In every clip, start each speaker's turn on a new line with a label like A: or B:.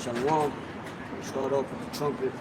A: Shalom. Start off with the trumpet.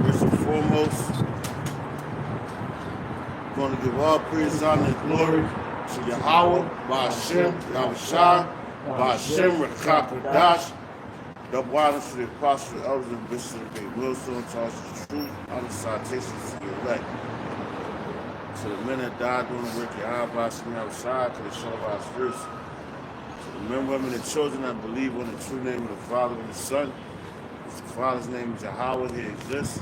B: First and foremost, I'm going to give all praise, honor, and glory to Yahweh, Ba'ashem, Yahushua, Ba'ashem, Rakakadash. Double honors to the apostle, elders, and bishops of the great millstone, to us the truth, honor salutations to the elect. To the men that died doing the work of Yahweh, Ba'ashem, Yahushua, to the son of our spirits. To the men, women, and children that believe on the true name of the Father and the Son. The Father's name is Yahweh, he exists.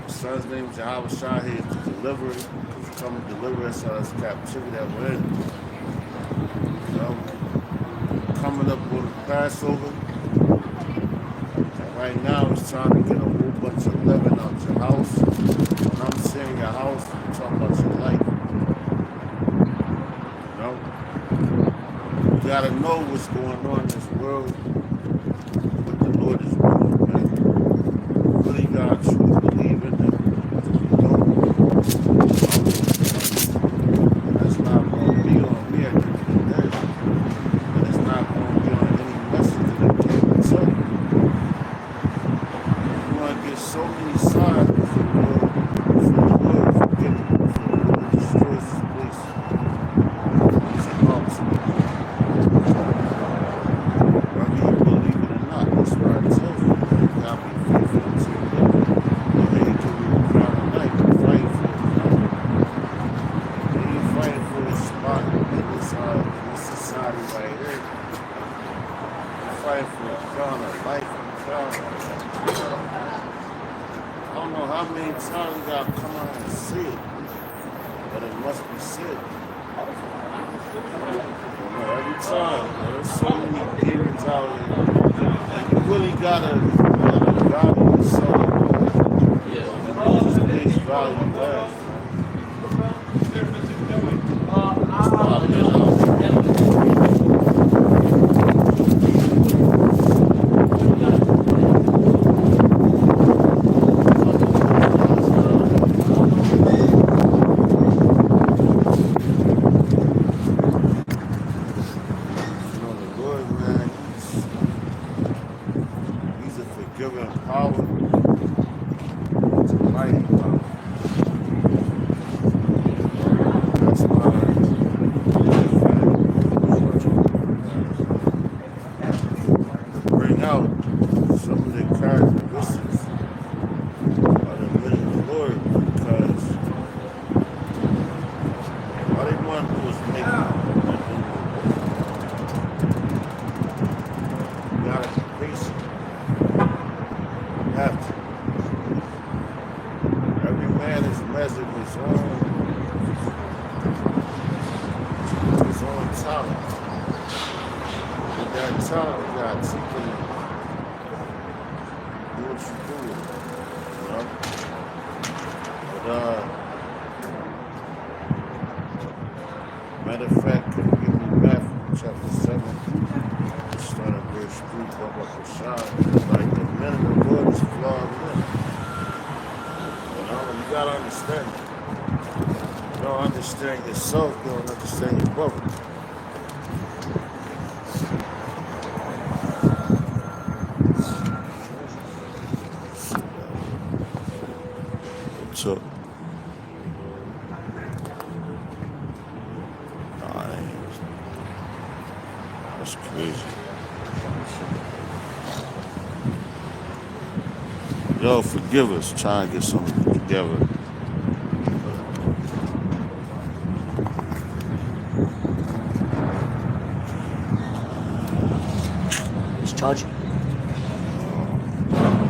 B: The Son's name is Yahweh Shah, he is the deliverer. He's come to deliver us out of this captivity that we're in. You know, coming up on the Passover. And right now it's time to get a whole bunch of leaven out your house. When I'm saying your house, I'm talking about your life. You know? You gotta know what's going on in this world. What the Lord is doing, man. You really gotta truly believe in Him. If you don't, that's not going to be on me at the end of the day. And it's not going to be on any message that I came to tell you. You're going to get so many signs for the Lord forgive me, for the Lord destroys this place. It's an ultimate. Whether you believe it or not, that's what I tell you. You gotta be faithful until you live. You ain't give you a crown of life. You fight for it, you know? You ain't fighting for a spot in this society right here. You're fighting for a crown of life and a crown of I don't know how many times you gotta come out and see it, but it must be said. You know, every time, there's so many demons out here. And you really gotta value yourself. And know just place value you have. That's why I've been out here. You know, the Lord, man, he's a forgiving power. It's a mighty power. That's why bring out some of the characteristics of the living Lord, because all they want to do is make you gotta be patient. You have to. Every man is measured his own talent. With that talent, you gotta take it and do what you do with it. You know? But matter of fact, can you give me Matthew chapter 7? Start at verse 3, go up to shine. Like the men of the Lord is flawed men. You know, you gotta understand it. You don't understand yourself, you don't understand your brother. What's up? That's crazy. Yo, forgive us. Trying to get something together.
A: It's charging.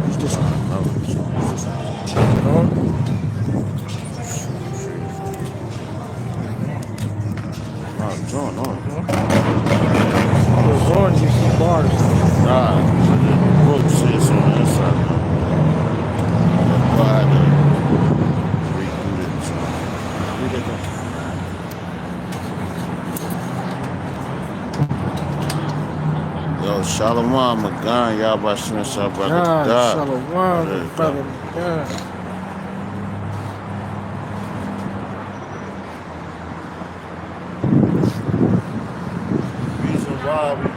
A: Who's this one?
B: John, no.
C: Goes on, you see bars.
B: Nah, the book says on the inside. That's why I had to redo it.
A: Read it then.
B: Yo, Shalom, Magan, y'all by Shem Shabbat.
C: Shalom, brother. Yeah.
B: Reason why we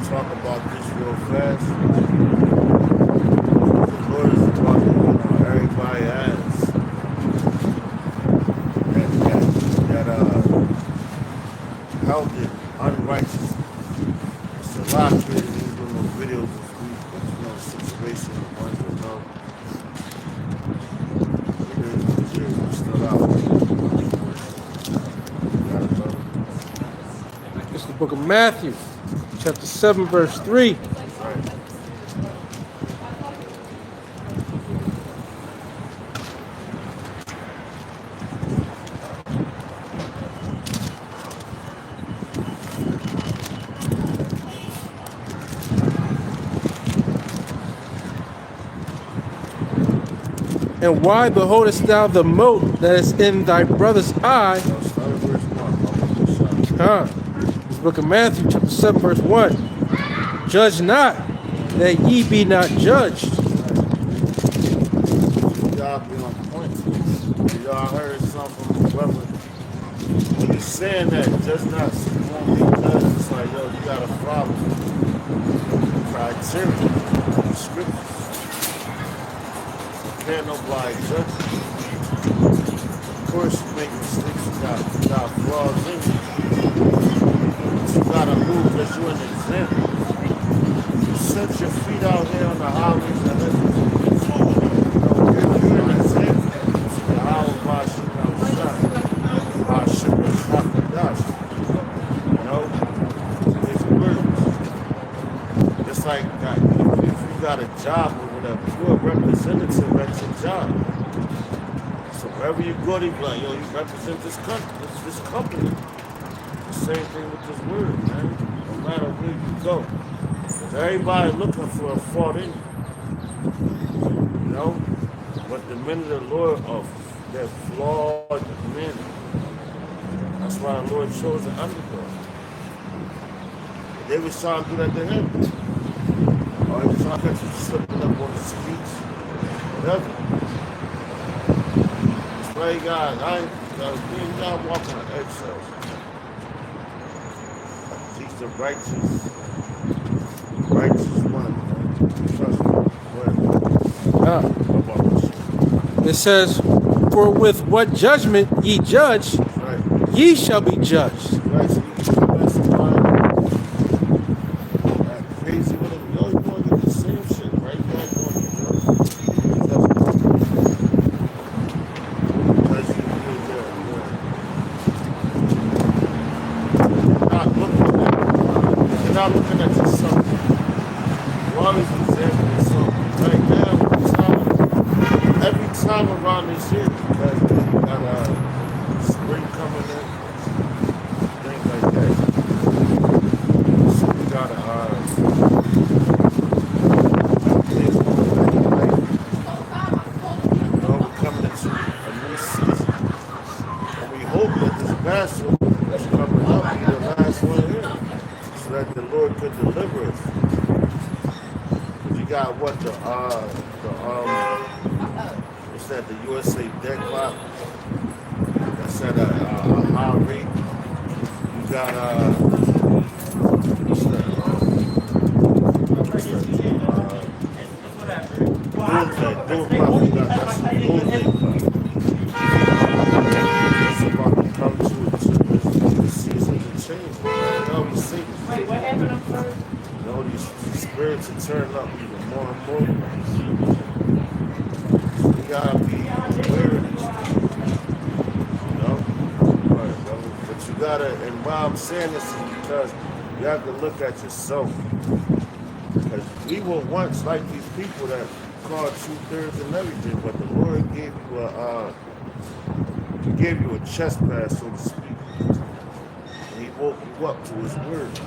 B: talk about this real fast, the Lord is about to put on everybody's ass. That held it unrighteous. It's a lot of these little videos this week, but you know, the situation, the ones that know. It is what it is. We're still out. You gotta know.
C: It's the book of Matthew, chapter 7, verse 3.
B: Right.
C: And why beholdest thou the mote that is in thy brother's eye?
B: Start at verse 1.
C: This book of Matthew, chapter 7, verse 1. Judge not, that ye be not judged.
B: Y'all be on point. Y'all heard something from the brother. When you're saying that, just not won't be judged, it's like, yo, you got a problem. Criteria, scriptures. Can't nobody judge you. Of course, you make mistakes, you got flaws in you. But you gotta move as you're an example. You set your feet out here on the highways and let you're an example. The highway by Hashem Hakadosh. You know? His words. It's like if you got a job or whatever, you're a representative at your job. So wherever you go, they be like, yo, you represent this company. The same thing with this word, man. No matter where you go. Because everybody looking for a fault in you. You know? But the men of the Lord are they're flawed men. That's why the Lord chose an underdog. They was trying to do that to him. Or he was trying to catch you slipping up on the streets. Whatever. That's why you guys, me and y'all walking on eggshells. Teach the righteous one, man. Trust me. What about this shit?
C: It says, for with what judgment ye judge,
B: Right.
C: ye shall be judged.
B: Right, so you can mess around. That crazy with it. Yo, you want to get the same shit right back on you, bro. Because you feel good, You're not looking at yourself. You're always examining yourself. Right now, every time around this year, you got spring coming in, things like that. So we gotta we're coming into a new season. And we hope that this Passover that's coming up be the last one here. So that the Lord could deliver us. Because you got what what's that, the USA debt clock? That's at a high rate. You got what's that? Doomsday clock. You got that's the doomsday clock. It's about to come to the seasons of change. Man. You know, we see.
D: Wait, what happened up first?
B: You know, these spirits are turning up even more and more. So we gotta be aware of these things. You know? All right, brother. gotta, and why I'm saying this is because you have to look at yourself. Because we were once like these people that called 2/3 and everything, but the Lord gave you a chest pass, so to speak. And he woke you up to his word.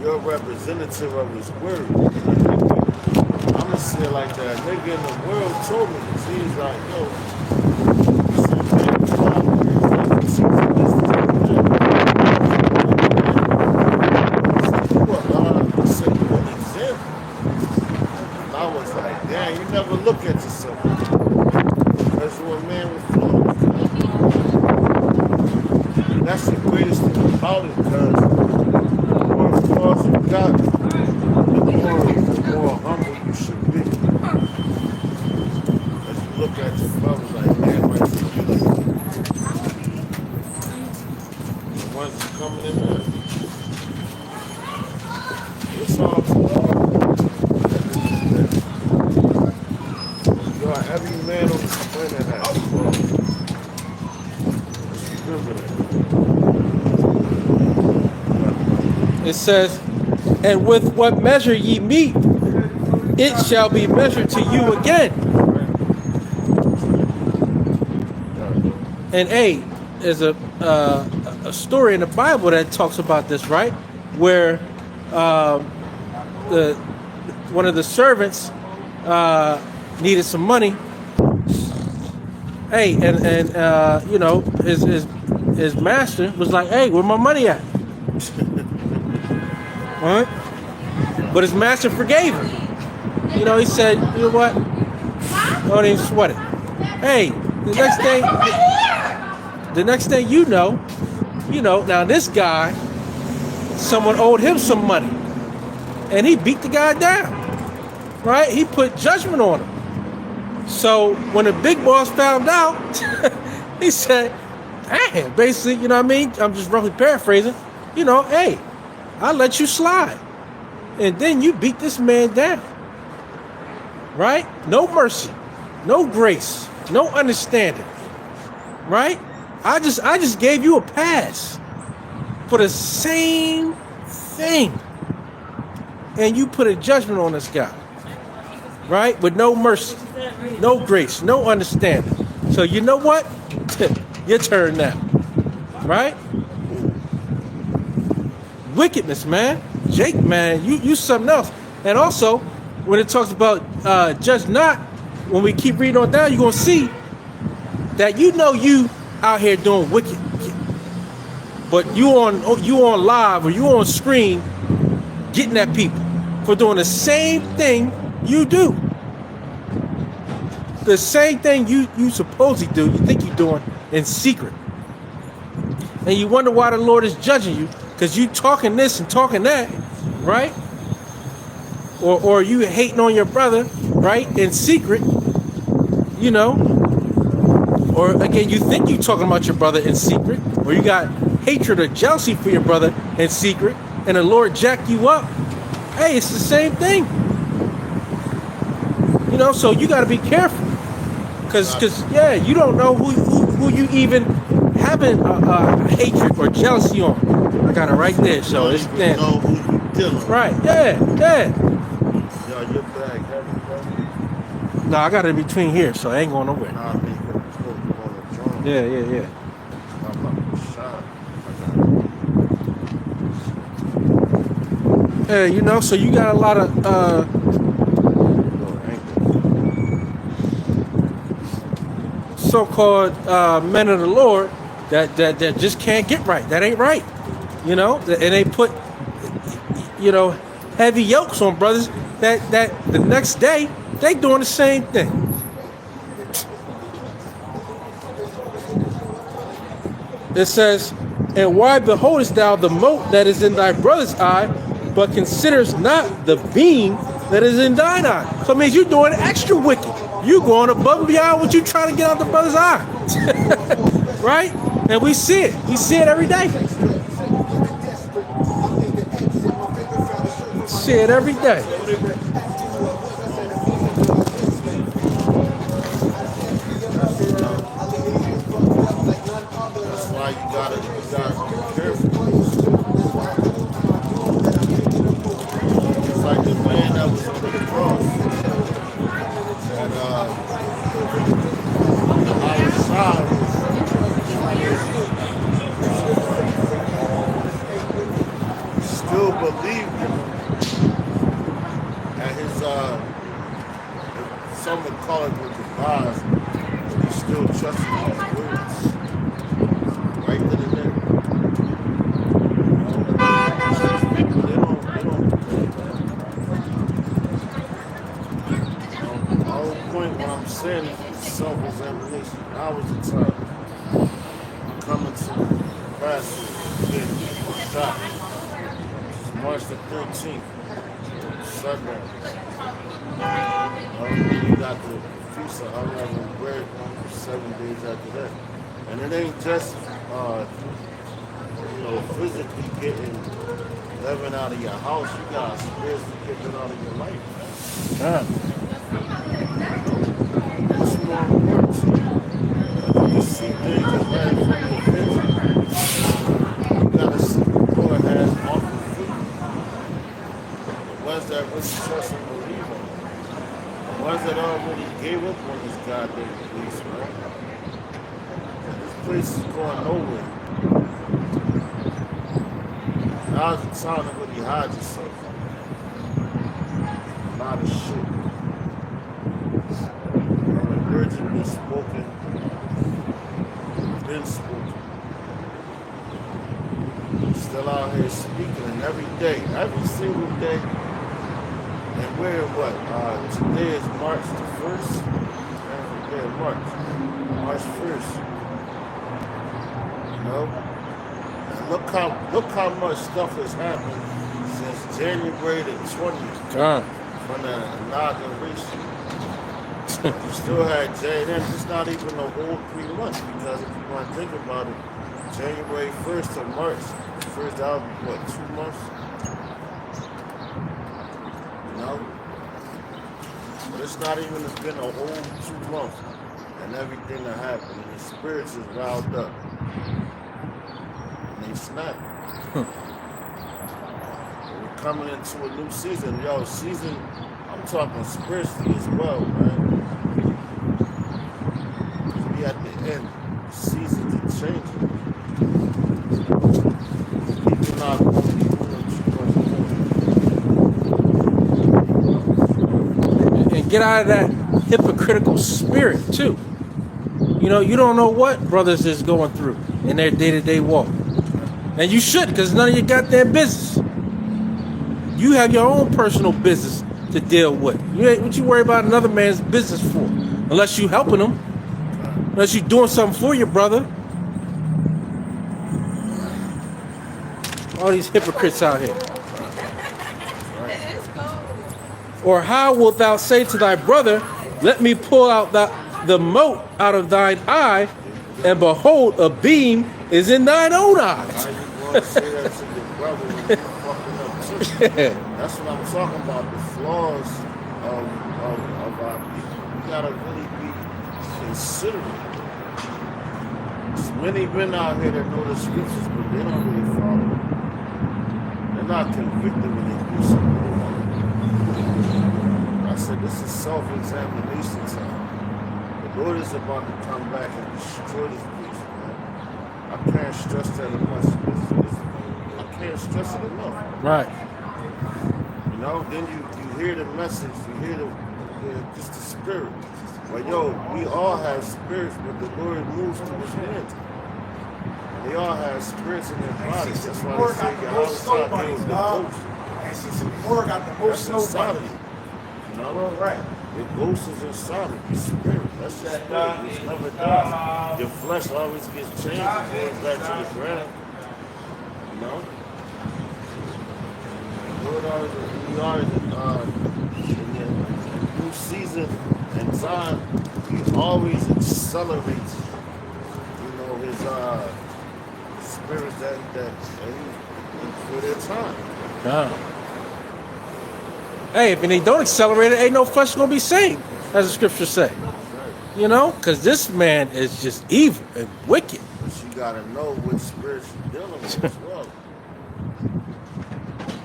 B: You're a representative of his word. I'm gonna say it like that. A nigga in the world told me this. He's like, yo, I was like, damn, you never look at yourself. That's what a man was doing. That's the greatest thing about it, because the more flaws you got, the more humble you should be. As you look at your brothers like, man, might see you like the ones that coming in there. It's all love. Every man on this planet has flaws.
C: It says, and with what measure ye meet, it shall be measured to you again. And there's a story in the Bible that talks about this, right? Where one of the servants needed some money. And you know, his master was like, hey, where my money at? All right? But his master forgave him. You know, he said, you know what? Don't even sweat it. Hey, the next thing you know, now this guy, someone owed him some money. And he beat the guy down. Right? He put judgment on him. So when the big boss found out, he said, hey, basically, you know what I mean? I'm just roughly paraphrasing, you know, hey, I'll let you slide. And then you beat this man down. Right? No mercy, no grace, no understanding. Right? I just gave you a pass for the same thing. And you put a judgment on this guy. Right? With no mercy, no grace, no understanding. So you know what? Your turn now. Right? Wickedness, man. Jake, man, you something else. And also, when it talks about judge not, when we keep reading on down, you're going to see that you out here doing wicked. But you on live or you on screen getting at people for doing the same thing you do. The same thing you supposedly do, you think you're doing in secret. And you wonder why the Lord is judging you, because you talking this and talking that, right? Or you hating on your brother, right, in secret, you know. Or again, you think you talking about your brother in secret, or you got hatred or jealousy for your brother in secret, and the Lord jacked you up. Hey, it's the same thing. You know, so you got to be careful, because you don't know who you even having hatred or jealousy on. I got it right there, so it's there.
B: You know who you dealing.
C: Right? Yeah.
B: Yo, your bag heavy, bro.
C: No, I got it in between here, so I ain't going nowhere.
B: Nah, man, you could have told me on the drum.
C: Yeah.
B: I'm about to shot.
C: Yeah, you know, so you got a lot of so-called men of the Lord that just can't get right. That ain't right. You know, and they put, you know, heavy yokes on brothers that the next day they doing the same thing. It says, and why beholdest thou the mote that is in thy brother's eye, but considers not the beam that is in thine eye? So it means you're doing extra wicked. You going above and beyond what you trying to get out the brother's eye. Right? And we see it. We see it every day. See it every day.
B: That's why you gotta gotta be careful. It's like the man that was on the cross. And our side still believed him. And his some would call it with the lies, but he still trusted his words. Right then and there. They don't my whole point what I'm saying is self-examination. I was the time coming to class getting shot. March the 13th, Sunday. We got the feast of unleavened bread 7 days after that. And it ain't just physically getting leaven out of your house, you got spiritually getting it out of your life. It's more important to you. You see things that right from your picture. You gotta see the Lord has off the feet. The ones that really trust and believe him. The ones that already gave up on this goddamn place, right? This place is going nowhere. Now's the time to really hide yourself. A lot of shit. Words have been spoken. Been spoken. Still out here speaking, and every day, every single day. And we're what? Today is March the 1st. Every day of March 1st. You know? And look how much stuff has happened since January the 20th. From the inauguration. You still had J&M. It's not even a whole 3 months because if you want to think about it, January 1st to March 1st, that would be what, 2 months? You know? But it's not even been a whole 2 months and everything that happened. And the spirits is riled up. And they snap. We're coming into a new season. Yo, season, I'm talking spiritually as well, man. We at the end. Seasons are changing. People not going to be doing too much more.
C: And get out of that hypocritical spirit too. You know, you don't know what brothers is going through in their day-to-day walk. And you should, because none of your goddamn business. You have your own personal business to deal with. What you worry about another man's business for? Unless you helping them. Unless you doing something for your brother. All these hypocrites out here. Or how wilt thou say to thy brother, let me pull out the mote out of thine eye, and behold, a beam is in thine own eye.
B: How you going to say that to your brother when you're fucking up too? That's what I'm talking about, the flaws of our people. You gotta really be considerate. There's many men out here that know the scriptures, but they don't really follow them. They're not convicted when they do something. I said, this is self-examination time. The Lord is about to come back and destroy this place, man. I can't stress that enough. I can't stress it enough.
C: Right.
B: You know, then you hear the message, you hear just the spirit. But yo, we all have spirits, but the Lord moves through his hands. They all have spirits in their bodies. That's why they say your house is not with the ghost.
D: And she said, "Moore got the most snow bunnies."
B: You know?
D: Well, right.
B: The ghost is inside of your spirit. That's the spirit. It's never dies. Your flesh always gets changed and goes back to the ground. You know? We are in the new season and time. He always accelerates, his spirits that for their time.
C: Hey, if they don't accelerate it, ain't no flesh gonna be saved, as the scriptures say. You know, because this man is just evil and wicked.
B: But you gotta know what spirits you're dealing with as well.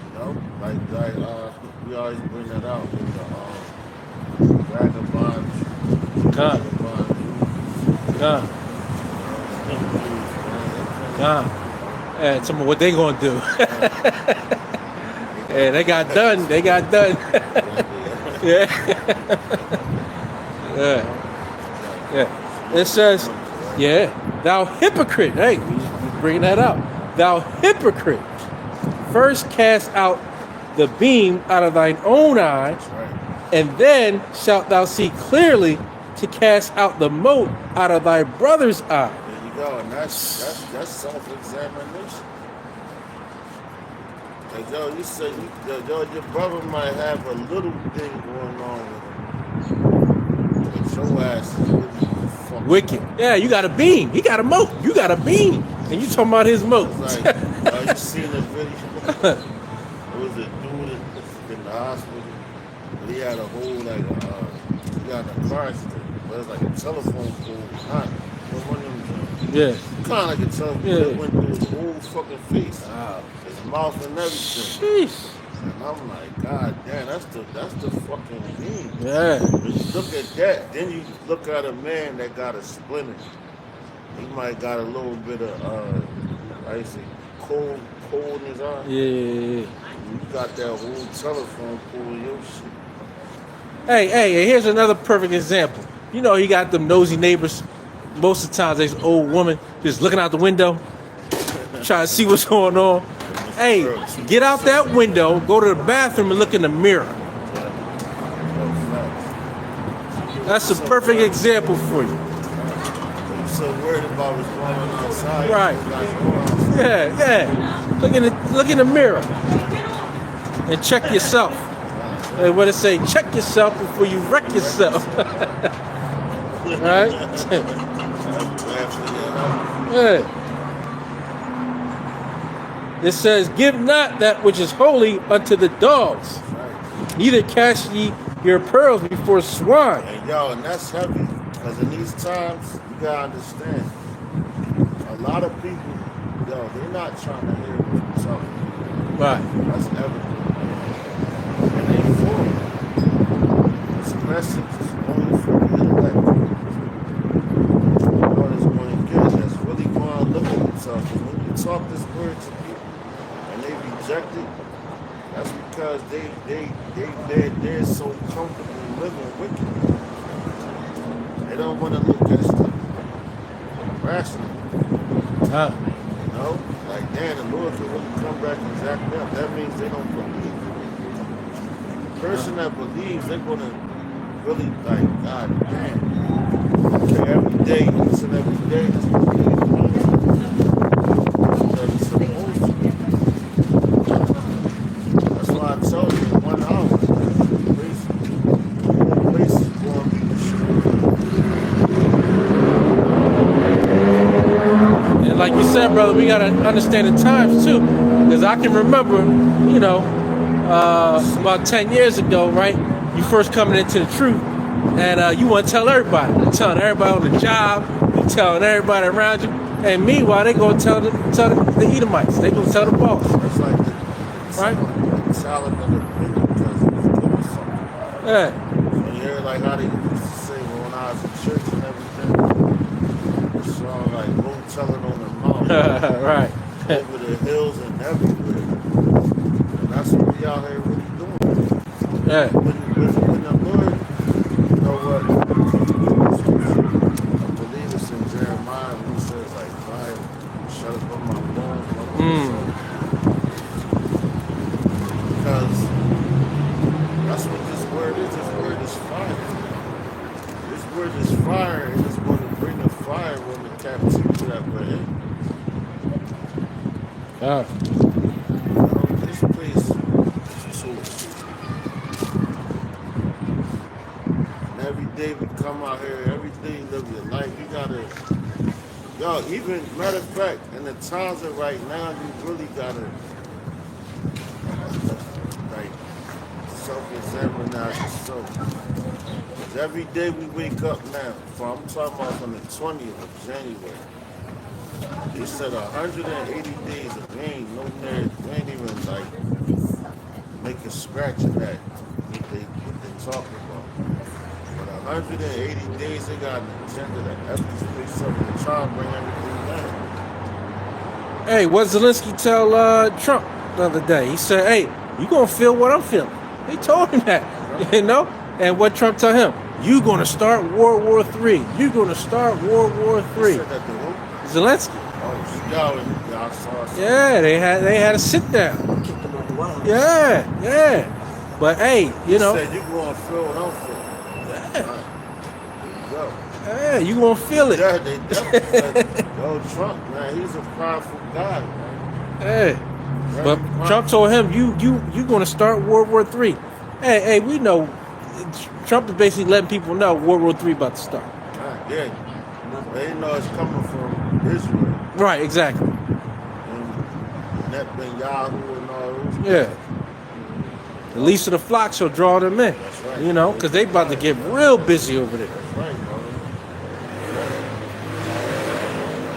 B: You know, like we always bring that out with the vagabonds.
C: God. And some of what they gonna do. Yeah, they got done. They got done. Yeah. Yeah. Yeah. It says, yeah, thou hypocrite. Hey, we bring that up. Thou hypocrite. First cast out the beam out of thine own eye,
B: Right.
C: and then shalt thou see clearly to cast out the mote out of thy brother's eye.
B: There you go, and that's self-examination. Like, yo, you say, your brother might have a little thing going on with him, but your ass is really fucking
C: Wicked. Yeah, you got a beam. He got a moat. You got a beam. And you talking about his moat.
B: It's like, you seen the video? It was a dude in the hospital. He had a whole, like, he got in a car accident. But it's like a telephone pole. Not one of them.
C: Yeah.
B: Kind of like a telephone pole.
C: Yeah.
B: It went through his whole fucking face.
C: Wow.
B: His mouth and everything.
C: Sheesh.
B: And I'm like, God damn, that's the fucking thing.
C: Yeah.
B: When you look at that, then you look at a man that got a splinter. He might got a little bit of I say cold in his eye.
C: Yeah.
B: You got that whole telephone pole in your shit.
C: Hey, here's another perfect example. You know, he got them nosy neighbors. Most of the times, there's old woman just looking out the window, trying to see what's going on. Hey, get out that window, go to the bathroom and look in the mirror. That's a perfect example for you.
B: You're so worried about what's going on outside.
C: Right. Yeah. Look in the mirror and check yourself. And what it say? Check yourself before you wreck yourself. Right? Yeah. It says, "Give not that which is holy unto the dogs, neither cast ye your pearls before swine."
B: And and that's heavy. Because in these times, you gotta understand, a lot of people, they're not trying to hear what you're talking about.
C: Right.
B: That's evident. And they for it. This message is only for the elect. God is going to get that's really going to look at themselves. And when you talk this word to people and they reject it, that's because they're so comfortable living wicked. They don't want to look at stuff rationally.
C: Huh.
B: You know? Like, damn, the Lord can really come back and jack them. That means they don't believe. The person that believes, they're going to really, like, God damn. Okay, every day, each and every day, this will be that it's supposed to. That's why I told you, in 1 hour, the place is going to be destroyed.
C: And like you said, brother, we gotta understand the times too, because I can remember, about 10 years ago, right? You first coming into the truth, and you want to tell everybody. You're telling everybody on the job, you're telling everybody around you, and meanwhile they gonna tell the Edomites. They gonna tell the boss.
B: It's like
C: Right?
B: the salad of the people because it was doing something.
C: Yeah.
B: And you hear like how they used to say when I was in church and everything. The song like go tell it on the mountain.
C: Right.
B: Over the hills and everywhere. And that's what we out here really doing.
C: Yeah.
B: When the Lord, you know what? I believe it's in Jeremiah when he says like fire, shut up on my bones, my bones. Because that's what this word is. This word is fire. This word is fire, and it's going to bring the fire when the captivity that we're in. This place is too. And every day we come out here, every day you live your life, you gotta, even matter of fact, in the times of right now, you really gotta, like, self-examine yourself. Because every day we wake up now, I'm talking about from the 20th of January, He said 180 days of rain, no man, we ain't even like making scratch of that. What they talking about. But 180 days, they got an agenda to escalate something to try and bring everything down.
C: Hey, what Zelensky tell Trump the other day? He said, "Hey, you gonna feel what I'm feeling." He told him that, you know. And what Trump told him? You gonna start World War III. You gonna start World War
B: He
C: III.
B: said that to who?
C: Zelensky.
B: Oh, y'all saw something.
C: Yeah, they had a sit down.
A: Kicked him out the White House.
C: Yeah. But hey, you know,
B: He said you gonna feel what I'm feeling. There you go.
C: yeah, you gonna feel it.
B: Yeah, they definitely said, yo, Trump, man, he's a prideful guy, man.
C: Hey,
B: Very
C: but
B: prideful.
C: Trump told him, you gonna start World War III. Hey, we know Trump is basically letting people know World War III about to start.
B: Yeah, they know it's coming from Israel.
C: Right, exactly.
B: And Netanyahu and all those.
C: Yeah. The least of the flock shall draw them in.
B: That's right.
C: You know, because they about to get real busy over there.
B: That's right, brother. Yeah.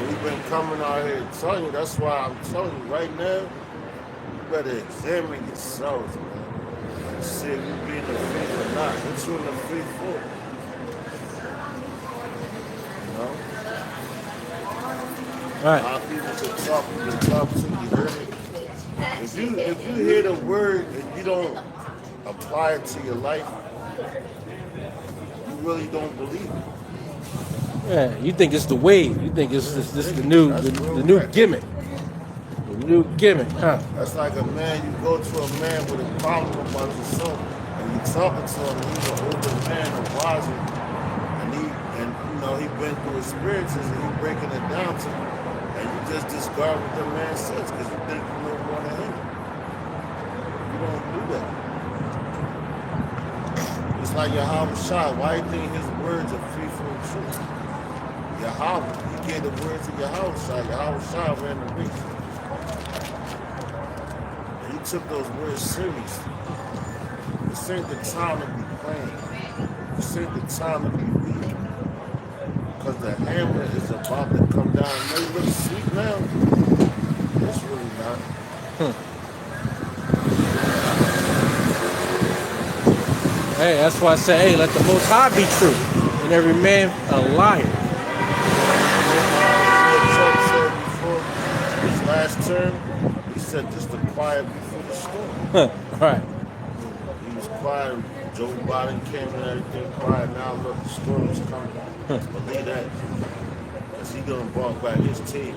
B: We've been coming out here telling you, that's why I'm telling you right now, you better examine yourselves, man. And see if you be in the faith or not. What you in the faith for? You know?
C: All right.
B: A lot of people can talk to you, heard it. If you hear the word and you don't apply it to your life, you really don't believe it.
C: Yeah, you think it's the wave. You think it's this the new gimmick. The new gimmick, huh?
B: That's like a man, you go to a man with a problem about yourself and you talking to him, he's an older man, a wiser, and he been through experiences and he breaking it down to you. And you just discard what the man says because you think you know more than him. You don't do that. It's like Yahweh Shah. Why do you think his words are faithful and true? Yahweh, he gave the words of Yahweh Shah. Yahweh Shah ran the race. And he took those words seriously. This ain't the time to be playing. This ain't the time to be weak. Because the hammer is about to come down. It may look sweet now. It's really not.
C: Hey, that's why I say, hey, let the Most High be true, and every man a liar.
B: Trump said before his last term, he said just the quiet before the storm.
C: Right.
B: He was quiet. Joe Biden came and everything quiet. Now look, the storm is coming. Believe that. Because he gonna brought back his team.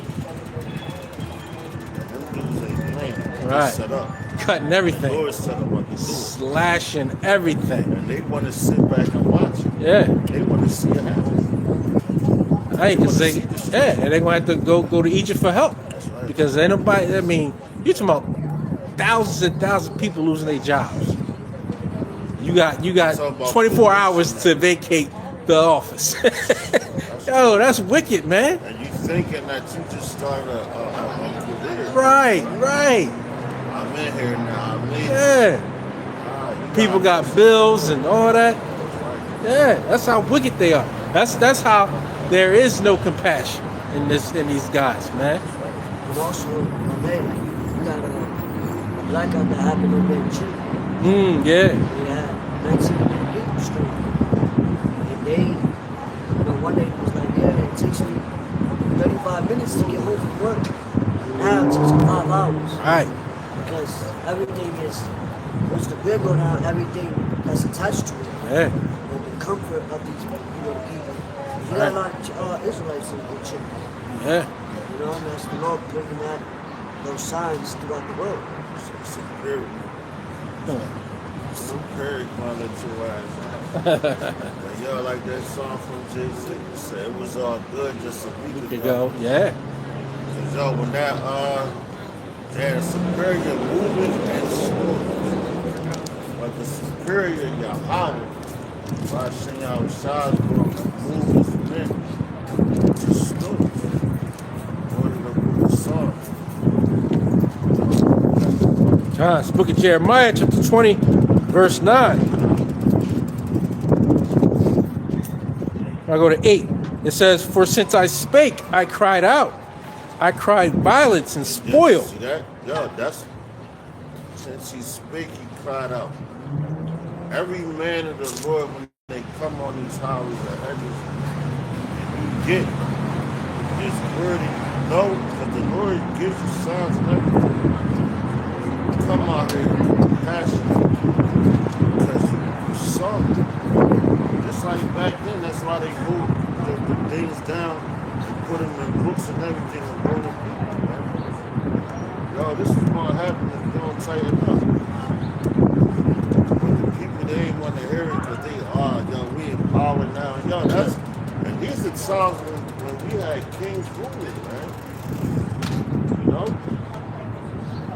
B: And them dudes ain't playing.
C: Right.
B: Set up.
C: Cutting
B: The
C: everything,
B: Lord set up what to do.
C: slashing everything.
B: And they want to sit back and watch it.
C: Yeah.
B: They want to see it happen.
C: Hey, cause and they're gonna have to go to Egypt for help
B: That's right.
C: because ain't nobody. I mean, you talking about thousands and thousands of people losing their jobs. You got
B: Talk about
C: 24 hours
B: pollution,
C: to vacate the office. Yo, that's wicked, man.
B: And you thinking that you just started a career.
C: Right.
B: I'm in here now. I'm leaving.
C: Yeah.
B: You
C: People got bills and all that. Yeah, that's how wicked they are. That's how there is no compassion in these guys, man.
A: But also, my man, you got a blackout that happened over in Chile.
C: Yeah.
A: We had 19 people straight. And they, one day was like, yeah, it takes me 35 minutes to get home from work. Now it takes me 5 hours.
C: Right.
A: Because everything is, once the bill go down, everything that's attached to it.
C: Yeah.
A: And the comfort of these people. You got a lot of Israelites in Chile.
C: Yeah.
A: You know, and that's the Lord bringing out those signs throughout the world.
B: Superior. Superior gonna let your ass out. But yo, like that song from Jay-Z said, it was all good just a week
C: You
B: ago.
C: go. Yeah.
B: Cause yo, when that yeah, superior moving and slow. But the superior Yahweh, I sing out Shah's move his men to slow. According to the song.
C: It's book of Jeremiah, chapter 20, verse 9. I go to 8. It says, "For since I spake, I cried out, I cried violence and
B: Yeah,
C: spoil.
B: see that? Yo, that's since he spake, he cried out. Every man of the Lord, when they come on these highways and hedges, you get his word and you know that the Lord gives you signs and everything. Come out here with passion because you saw it. Just like back then, that's why they moved the things down and put them in books and everything and wrote them people, man. Yo, this is gonna happen if you don't tighten up. But the people, they ain't want to hear it because they are, yo, we in power now. Yo, that's, and these are times when we had kings ruling, man. You know?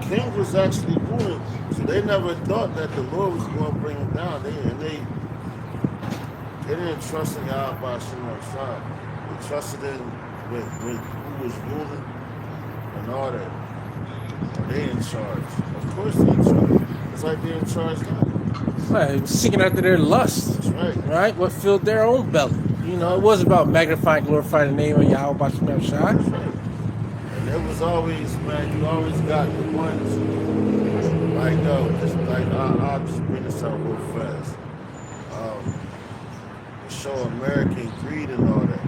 B: King was actually ruling, so they never thought that the Lord was going to bring them down. They didn't trust in God by Shema Shah. They trusted in with who was ruling and all that. They in charge. Of course they in charge. It's like they're in charge now.
C: Right, seeking after their lust.
B: That's right.
C: Right? What filled their own belly. You know, it wasn't about magnifying, glorifying the name of Yahweh Bashim Shai.
B: That's right. And it was always, man, you always got the ones like, yo, just like, I'll just bring this out real fast. Show American greed and all that.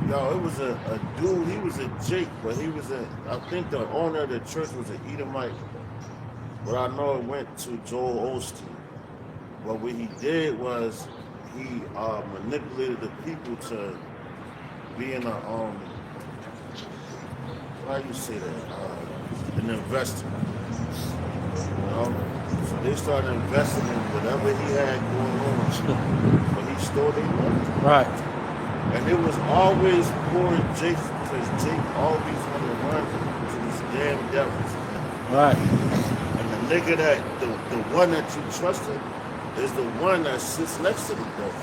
B: Yo, it was a dude, he was a Jake, but he was I think the owner of the church was an Edomite. But I know it went to Joel Osteen. But what he did was he manipulated the people to be in how you say that? An investor. You know? So they started investing in whatever he had going on. But he stole their money.
C: Right.
B: And it was always poor Jake because Jake always wanted to run to these damn devils.
C: Right.
B: And the nigga the one that you trusted is the one that sits next to the devil.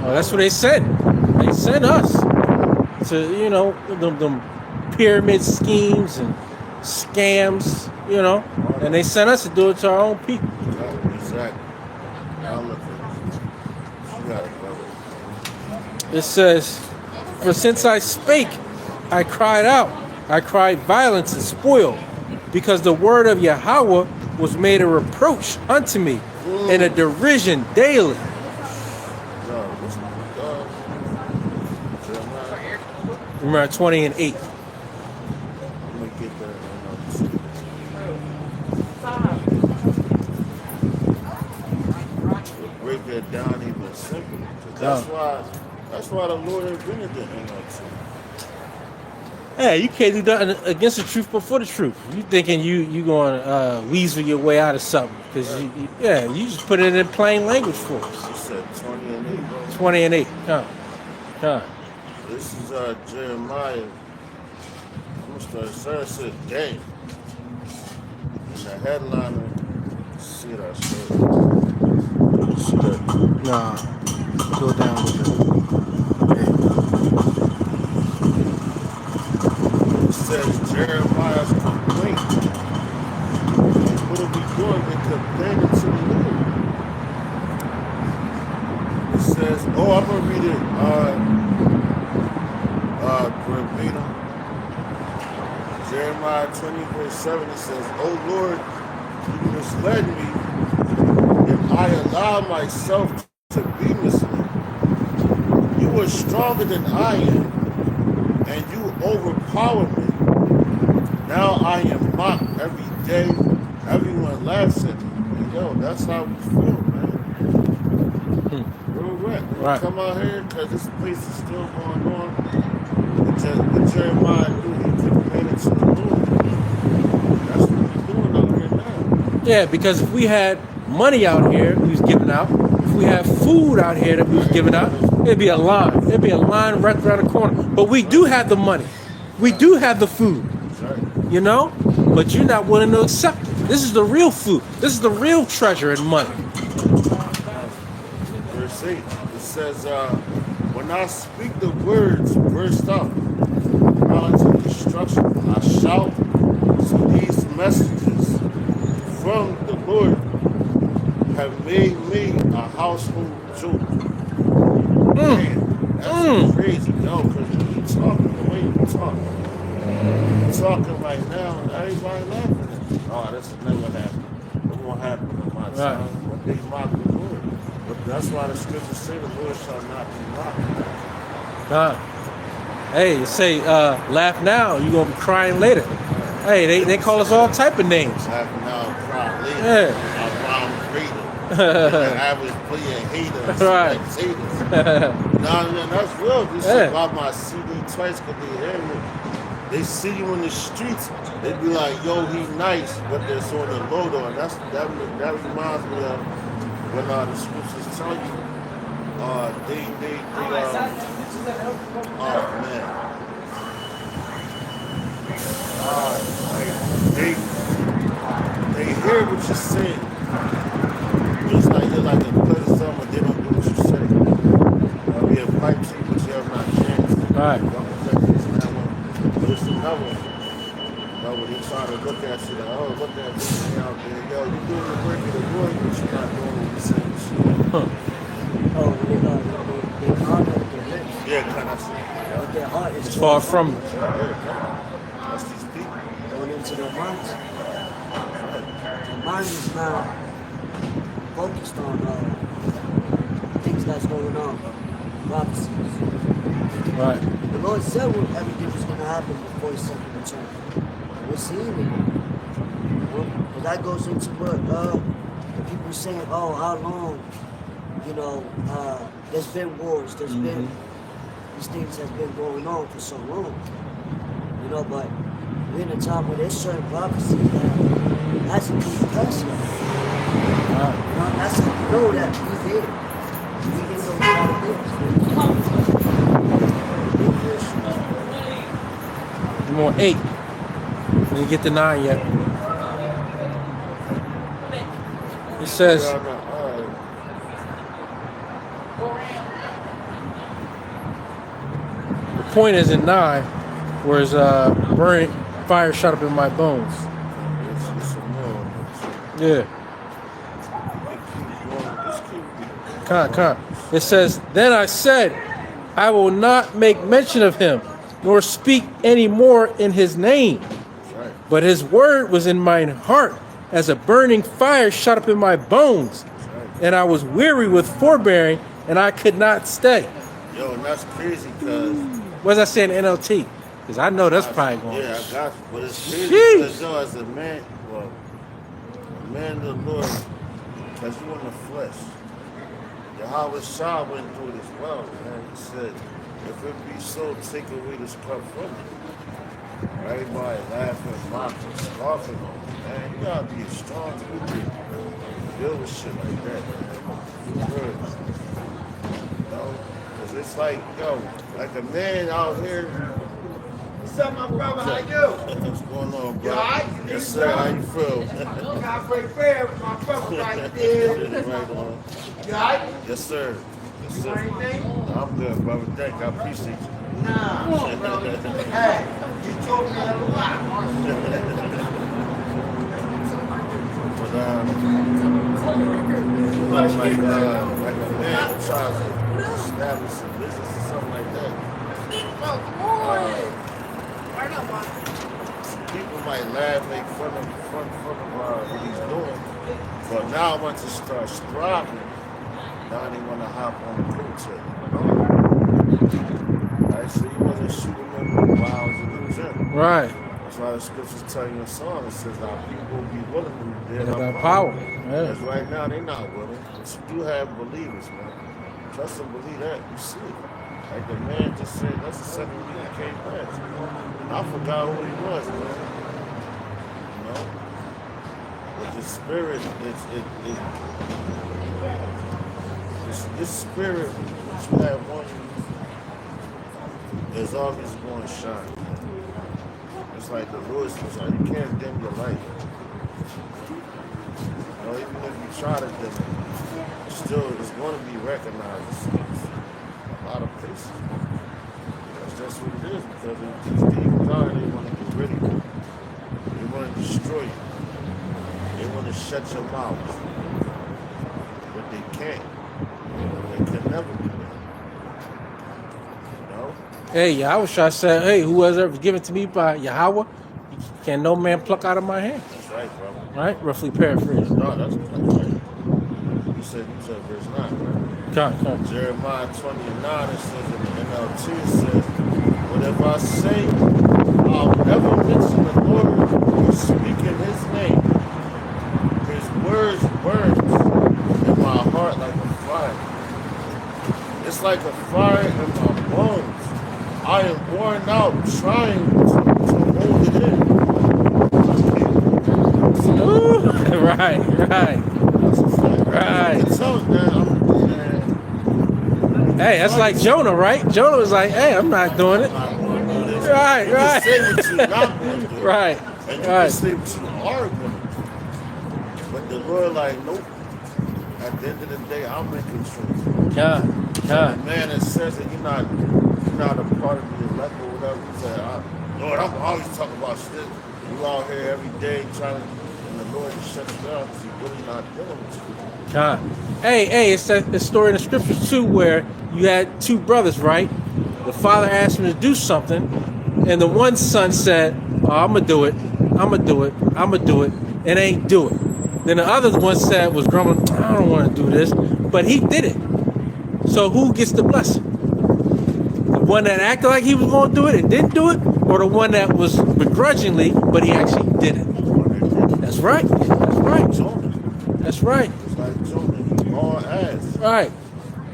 C: Oh, that's what they said. They sent us to, you know, them pyramid schemes and scams, you know, and they sent us to do it to our own people.
B: Exactly. Now look at this. You got it, brother.
C: It says, for since I spake, I cried out. I cried violence and spoil, because the word of Yahweh was made a reproach unto me and a derision daily.
B: What's Jeremiah?
C: Remember 20 and 8.
B: Let me get that. Break that down even simpler. That's why the Lord invented the NLT.
C: Hey, you can't do nothing against the truth but for the truth. You thinking you going to weasel your way out of something. Because, you just put it in plain language for us.
B: You said 20 and 8, bro.
C: 20 and 8.
B: This is Jeremiah. I'm going to start. It said, dang. And the headliner, see that shit. You see that?
C: Nah. Go down with it.
B: It says Jeremiah's complaint. What are we doing? We're complaining to the Lord. It says, I'm going to read it verbatim. Jeremiah 20, verse 7, it says, "O Lord, you misled me, and I allowed myself to be misled. You were stronger than I am, and you overpowered me. Now I am mocked every day. Everyone laughs at me." And yo, that's how we feel, man. Real rap.
C: Right.
B: Come out here because this place is still going on. What Jeremiah do, he complaining to the Lord. That's what we're doing out here now.
C: Yeah, because if we had money out here we was giving out, if we had food out here that we was giving out, it'd be a line. It'd be a line right around the corner. But we do have the money. We do have the food. You know? But you're not willing to accept it. This is the real food. This is the real treasure and money.
B: Verse 8, it says, when I speak the words burst out, knowledge of destruction, I shout. So these messages from the Lord have made me a household joke. Man, that's crazy. No, because you talking, the way you talking. You're talking right now, and everybody laughing at you. Oh, this will never happen. It won't happen in my time. But they mock the Lord. But that's why the scriptures say the Lord shall not be mocked.
C: Hey, say, laugh now, you're going to be crying later. Hey, they call us all type of names.
B: Laugh now, cry later.
C: Yeah.
B: Around greater. The average player hater.
C: Right.
B: Spectators. No, that's real. This is about my CD twice because they see you in the streets. They be like, yo, he nice, but they're on the low though. And that reminds me of when the scriptures tell you, oh man. They hear what you're saying. It's like you're like a play something, but they don't do what you say. We have pipe to you, but you have not changed.
C: Right.
B: But it's another one. When they try to look at you, like, oh, look at this thing out there. Yo, you doing the work of the Lord, but you're not doing what you say you should.
A: Oh, they honor their lips.
B: Yeah, kind of see.
A: But their heart is
C: It's far from you.
B: That's these people.
A: going into their minds. Their mind is not focused on things that's going on, prophecies.
C: Right.
A: The Lord said everything was going to happen before His second return. We're seeing it. But that goes into what the people saying, oh, how long? There's been wars. There's been these things that's been going on for so long. But we're in a time where there's certain prophecies that hasn't come to pass yet. That's how you know that He's there. We can know how it is.
C: I'm on 8. Didn't get to 9 yet. It says, the point is in 9, where it's burning fire shot up in my bones. Yeah. Come. It says, then I said, I will not make mention of him, nor speak any more in his name.
B: Right.
C: But his word was in mine heart, as a burning fire shot up in my bones.
B: Right.
C: And I was weary with forbearing, and I could not stay.
B: Yo, and that's crazy because...
C: What does that say in NLT? Because I know that's probably going
B: Yeah, I got you. But it's crazy
C: Jeez.
B: because, yo, as a man, a man of the Lord, because you in the flesh. Yahweh Shah went through it as well, man. He said, if it be so, take away this cup from me. Everybody laughing, mocking, scoffing on me, man. You gotta be strong to deal with shit like that, man. Word. Because it's like, yo, like a man out here.
D: What's up, my brother? How you?
B: What's going on, bro?
D: You all right?
B: Yes, sir. How you feel?
D: Halfway fair with my brother right there.
B: Right on.
D: You all right?
B: Yes, sir. Yes,
D: You
B: sir.
D: want anything?
B: I'm good, brother. Thank you. I appreciate you.
D: Nah, brother. Hey, you told me that a lot.
B: But, like a man who tries to establish a business or something like that. People might laugh, make fun of what he's doing. But now once he starts striving, now they want to hop on the coattail. Right? So he wasn't shooting them while I was in the gym.
C: Right.
B: That's why the scriptures tell you in Psalm, it says our people will be willing to be
C: They
B: there.
C: got power. Yeah.
B: Because right now they're not willing. But you do have believers, man. Trust and believe that. You see it. Like the man just said, that's the second week he came back. And I forgot who he was, man. You know? But the spirit, this spirit that you have on you is always going to shine, man. It's like the Lord says, you can't dim your light. You know, even if you try to dim it, still it's going to be recognized in a lot of places. That's just what it is, because these demons are, they want to get rid of you. They want to destroy you. They want to shut your mouth. But they can't. They can never do that. You know?
C: Hey, Yahweh said, hey, whoever was given to me by Yahweh, can no man pluck out of my hand.
B: That's right, bro.
C: Right? Roughly paraphrase.
B: No, that's right. You said verse 9, right?
C: Come.
B: Jeremiah 20:9, it says in the NLT, it says, whatever I say, I'll never mention the Lord or speak in his name. His words burns in my heart like a fire. It's like a fire in my bones. I am worn out trying to hold it in.
C: Ooh, right.
B: That's a fact.
C: Right.
B: You can tell it, man.
C: Hey, that's like Jonah, right? Jonah was like, hey, I'm not doing it.
B: I'm not going to do this.
C: Right,
B: You
C: right.
B: can say what you're not going to do.
C: Right.
B: And you can
C: Right.
B: say what you are going to do. But the Lord, like, nope. At the end of the day, I'm in control. The man that says that you're not a part of the elect or whatever, he said, Lord, I'm always talking about shit. You out here every day trying to, and the Lord just shuts you down because he's really not dealing with you.
C: Hey, it's that story in the scriptures too where you had two brothers, right? The father asked him to do something, and the one son said, oh, I'm going to do it, and ain't do it. Then the other one was grumbling, I don't want to do this, but he did it. So who gets the blessing? The one that acted like he was going to do it and didn't do it, or the one that was begrudgingly, but he actually did it? That's right. That's right.
B: It's like Jonah, he all ass.
C: Right.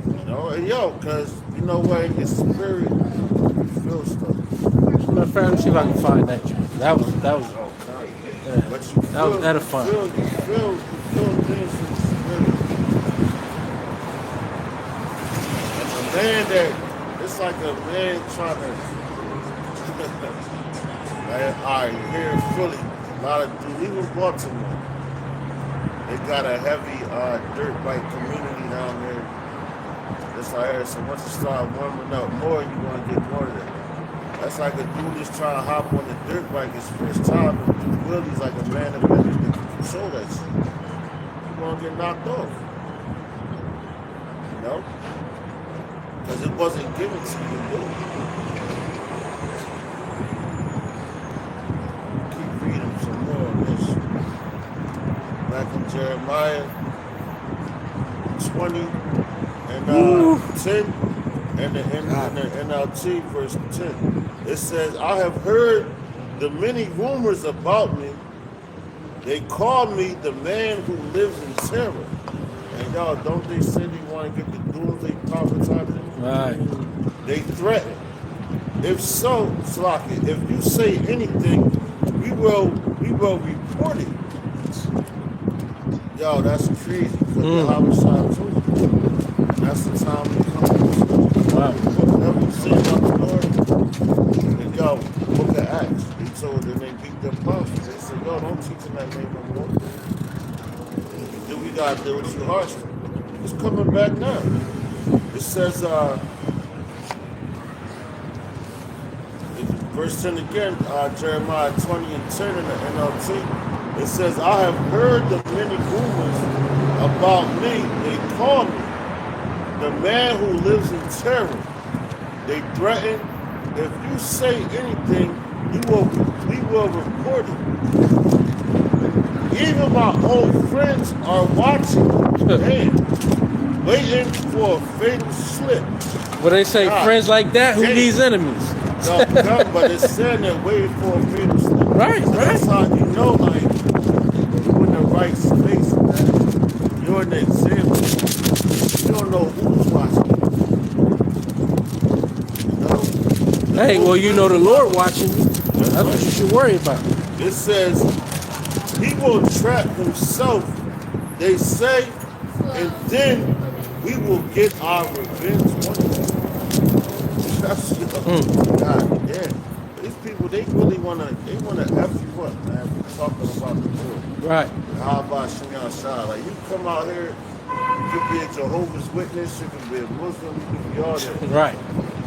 B: You know, and because you know what, in your spirit, you feel stuff.
C: Matter of fact, let me see if I can find that. That was.
B: Oh, God. But you
C: That was edifying.
B: You feel things in the spirit. And a man that, it's like a man trying to, I hear it fully. A lot of dudes, even Baltimore, they got a heavy dirt bike community down there. That's like, I heard, so once you start warming up more, you're going to get more of that. That's like a dude that's trying to hop on the dirt bike his first time and do wheelies like a man that can control that shit. You're going to get knocked off. You know? Because it wasn't given to you to do. Keep reading some more on this. Back in Jeremiah 20 and 10 and the NLT verse 10. It says, I have heard the many rumors about me. They call me the man who lives in terror. And y'all, don't they say they want to get the doomsday prophets out of them?
C: Right.
B: They threaten. If so, Slaki, if you say anything, we will report it. Yo, that's crazy. That's the time to come.
C: Wow.
B: Whatever you say about the Lord, and yo, book of Acts. He told them they beat them apostles. They said, yo, don't teach in that name no more. Then we got to deal with you harshly. It's coming back now. It says, verse 10 again, Jeremiah 20 and 10 in the NLT. It says, I have heard the many rumors about me. They call me the man who lives in terror. They threaten, if you say anything, we will report it. Even my own friends are watching, man, waiting for a fatal slip.
C: What they say,
B: God,
C: friends like that, who
B: damn.
C: needs enemies?
B: No, but it's saying they're waiting for a fatal slip.
C: Right,
B: So
C: right.
B: that's how you know, like, you're in the right space, man. You're in the example. You don't know who's watching. You know?
C: Hey, well, you know the Lord watching you. That's what you should worry about.
B: It says, he will trap himself, they say, and then we will get our revenge on him. That's God damn. These people, they really wanna F you up, man. We're talking about the Lord.
C: Right.
B: How about Shinyan Shah? Like, you come out here, you could be a Jehovah's Witness, you could be a Muslim, you could be all that.
C: Right.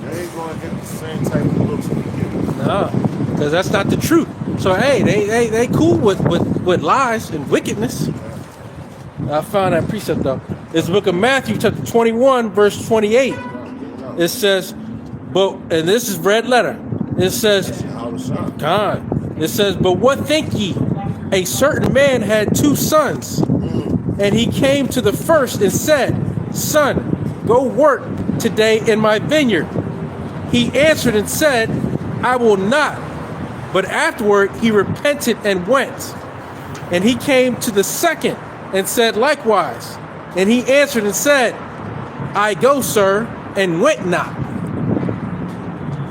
B: You ain't gonna get the same type of looks we get.
C: No, because that's not the truth. So hey, they cool with lies and wickedness. I found that precept though. It's the book of Matthew, chapter 21, verse 28. It says, and this is red letter. It says,
B: Yahweh Shah.
C: God. It says, but what think ye? A certain man had 2 sons, and he came to the first and said, Son, go work today in my vineyard. He answered and said, I will not. But afterward he repented and went. And he came to the second and said likewise. And he answered and said, I go, sir, and went not.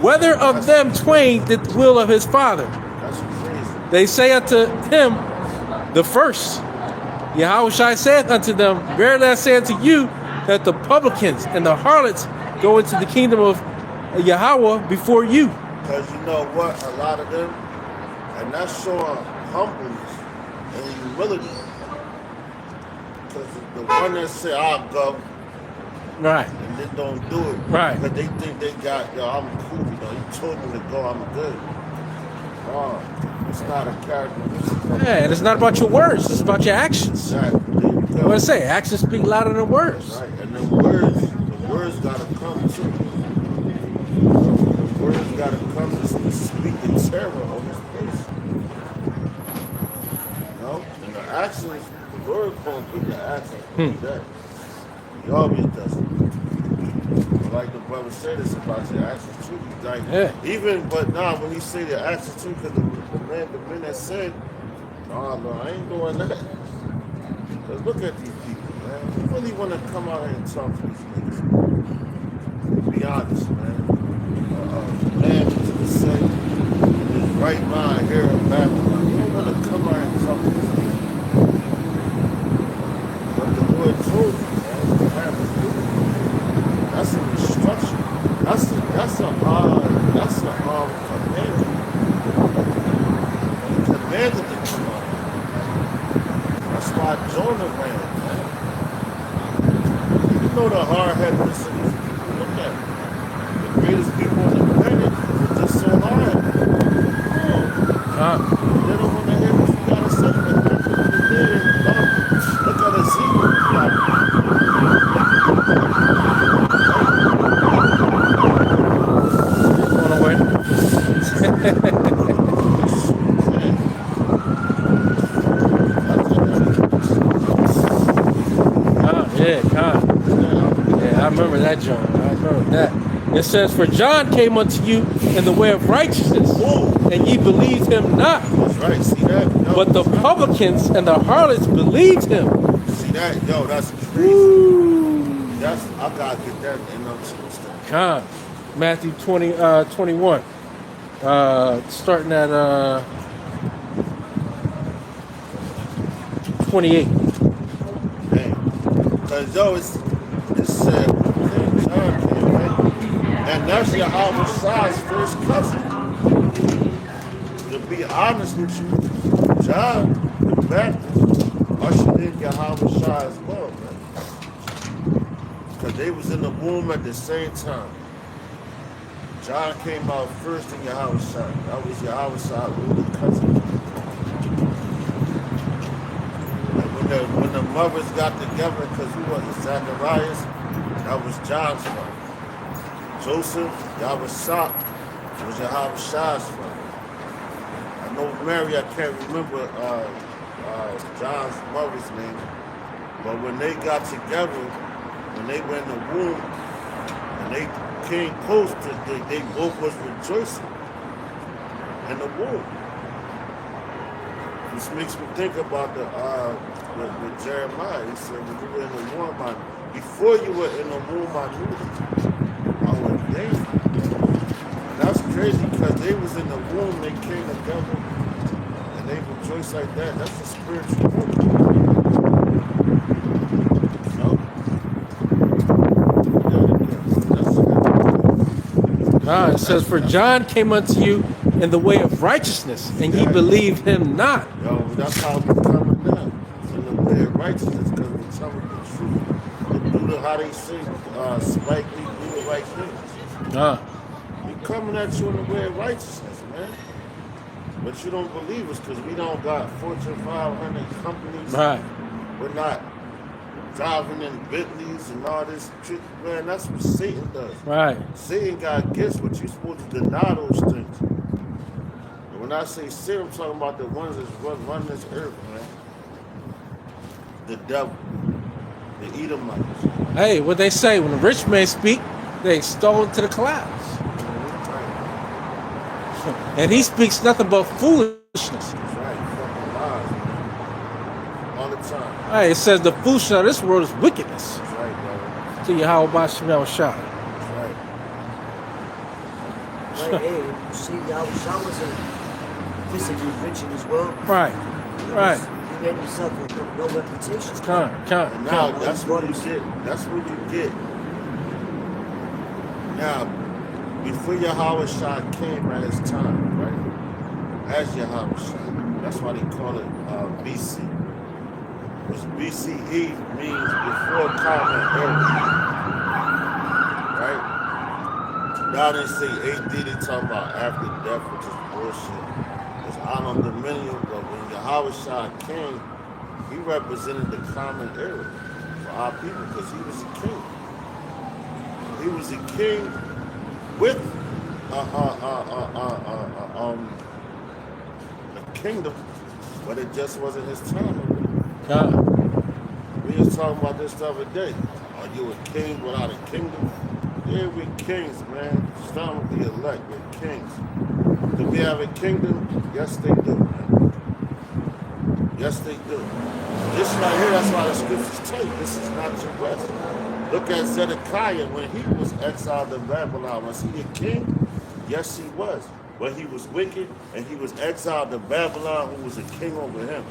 C: Whether of them twain did the will of his father?
B: That's crazy.
C: They say unto him, the first. Yahushua saith unto them, verily I say unto you, that the publicans and the harlots go into the kingdom of Yahweh before you.
B: Because you know what? A lot of them, and that's showing humbleness and humility. Because the one that say, I'll go,
C: Right.
B: and they don't do it.
C: Right.
B: Because they think they got, yo, I'm cool. You know, he told me to go, I'm good. Oh, it's not a characteristic.
C: Yeah, and it's not about your words, it's about your actions.
B: Exactly. There you go.
C: What I say, actions speak louder than words.
B: Right. And the words gotta come too. The words gotta come to speak in terror on this place. You know? And the actions, the word gonna be the actions. Do that. He always does it. But like the brother said, it's about your actions too. Like,
C: Yeah.
B: even, but now when he say the actions too, because the man that said, oh no, I ain't doing that. Because look at these people, man. You really want to come out here and talk to these niggas. Be honest, man. Man to the say, in his right mind here in Babylon. You don't want to come out here and talk to these niggas. But the Lord told you, man, you have to do it. That's an instruction. That's a command. He commanded to come out. That's why Jonah ran, man. You know the hard-headedness of these people. Look at it. The greatest people on the planet are just so hard. They don't want to hear what you gotta say. Look at Ezekiel.
C: Going away. Yeah, I remember that, John. I remember that. It says, for John came unto you in the way of righteousness, and ye believed him not.
B: That's right. See that? Yo,
C: But the publicans and the harlots believed him.
B: see that? Yo, that's crazy. That's I gotta get that in them stuff.
C: Con. Matthew 21. Starting at 28.
B: Because yo, it said King John came, right? And that's Yahweh Shah's first cousin. To be honest with you, John the Baptist ushered in Yahweh Shah as well, man. Because they was in the womb at the same time. John came out first in Yahweh Shah. That was Yahweh Shah's older cousin. When the mothers got together, because who was it? Zacharias, that was John's father. Joseph, Yahweh Shah, was Yahweh Shah's father. I know Mary, I can't remember John's mother's name, but when they got together, when they were in the womb, and they came close to, they both was rejoicing in the womb. This makes me think about with Jeremiah. He said, when you were in the womb, before you were in the womb, I knew you. I ordained you. And that's crazy because they was in the womb, they came together, and they rejoiced like that. That's a spiritual womb. You know?
C: It says, for John came unto you in the way of righteousness, and ye believed him not.
B: Yo, that's how we coming now. In the way of righteousness, because we're telling the truth. They do how they say, Spike Lee, do the right things. We coming at you in the way of righteousness, man. But you don't believe us because we don't got Fortune 500 companies.
C: Right.
B: We're not driving in Bentleys and all this shit, man, that's what Satan does.
C: Right.
B: Satan got gifts, but you're supposed to deny those things. And when I say Satan, I'm talking about the ones that run this earth, man. The devil, the Edomites.
C: Hey, what they say, when the rich man speak, they extol it to the clouds.
B: Right.
C: And he speaks nothing but foolishness.
B: That's right. Fucking lies, man. All the time.
C: Hey, it says the foolishness of this world is wickedness.
B: That's right, brother.
C: To Yahweh Bashim Shah.
B: That's right.
A: Right, hey, you see, Yahweh wasn't physically rich in his world.
C: Right. Right.
A: He made himself no reputation.
C: Come.
B: And now that's what you get. That's what you get. Now, before Yahweh Shah came at his time, right? As Yahweh Shah. That's why they call it BC. Because BCE means before common era. Right? Now they say AD, they talk about after death, which is bullshit. It's Anno Dominion, but when Yahweh Shah came, he represented the common era for our people because he was a king. He was a king with a kingdom, but it just wasn't his time.
C: Come.
B: We was talking about this the other day. Are you a king without a kingdom? Yeah, we kings, man. It's not with the elect, we're kings. Do we have a kingdom? Yes, they do, man. Yes, they do. This right here, that's why the scriptures tell you, this is not your rest. Look at Zedekiah when he was exiled to Babylon. Was he a king? Yes, he was. But he was wicked, and he was exiled to Babylon, who was a king over him.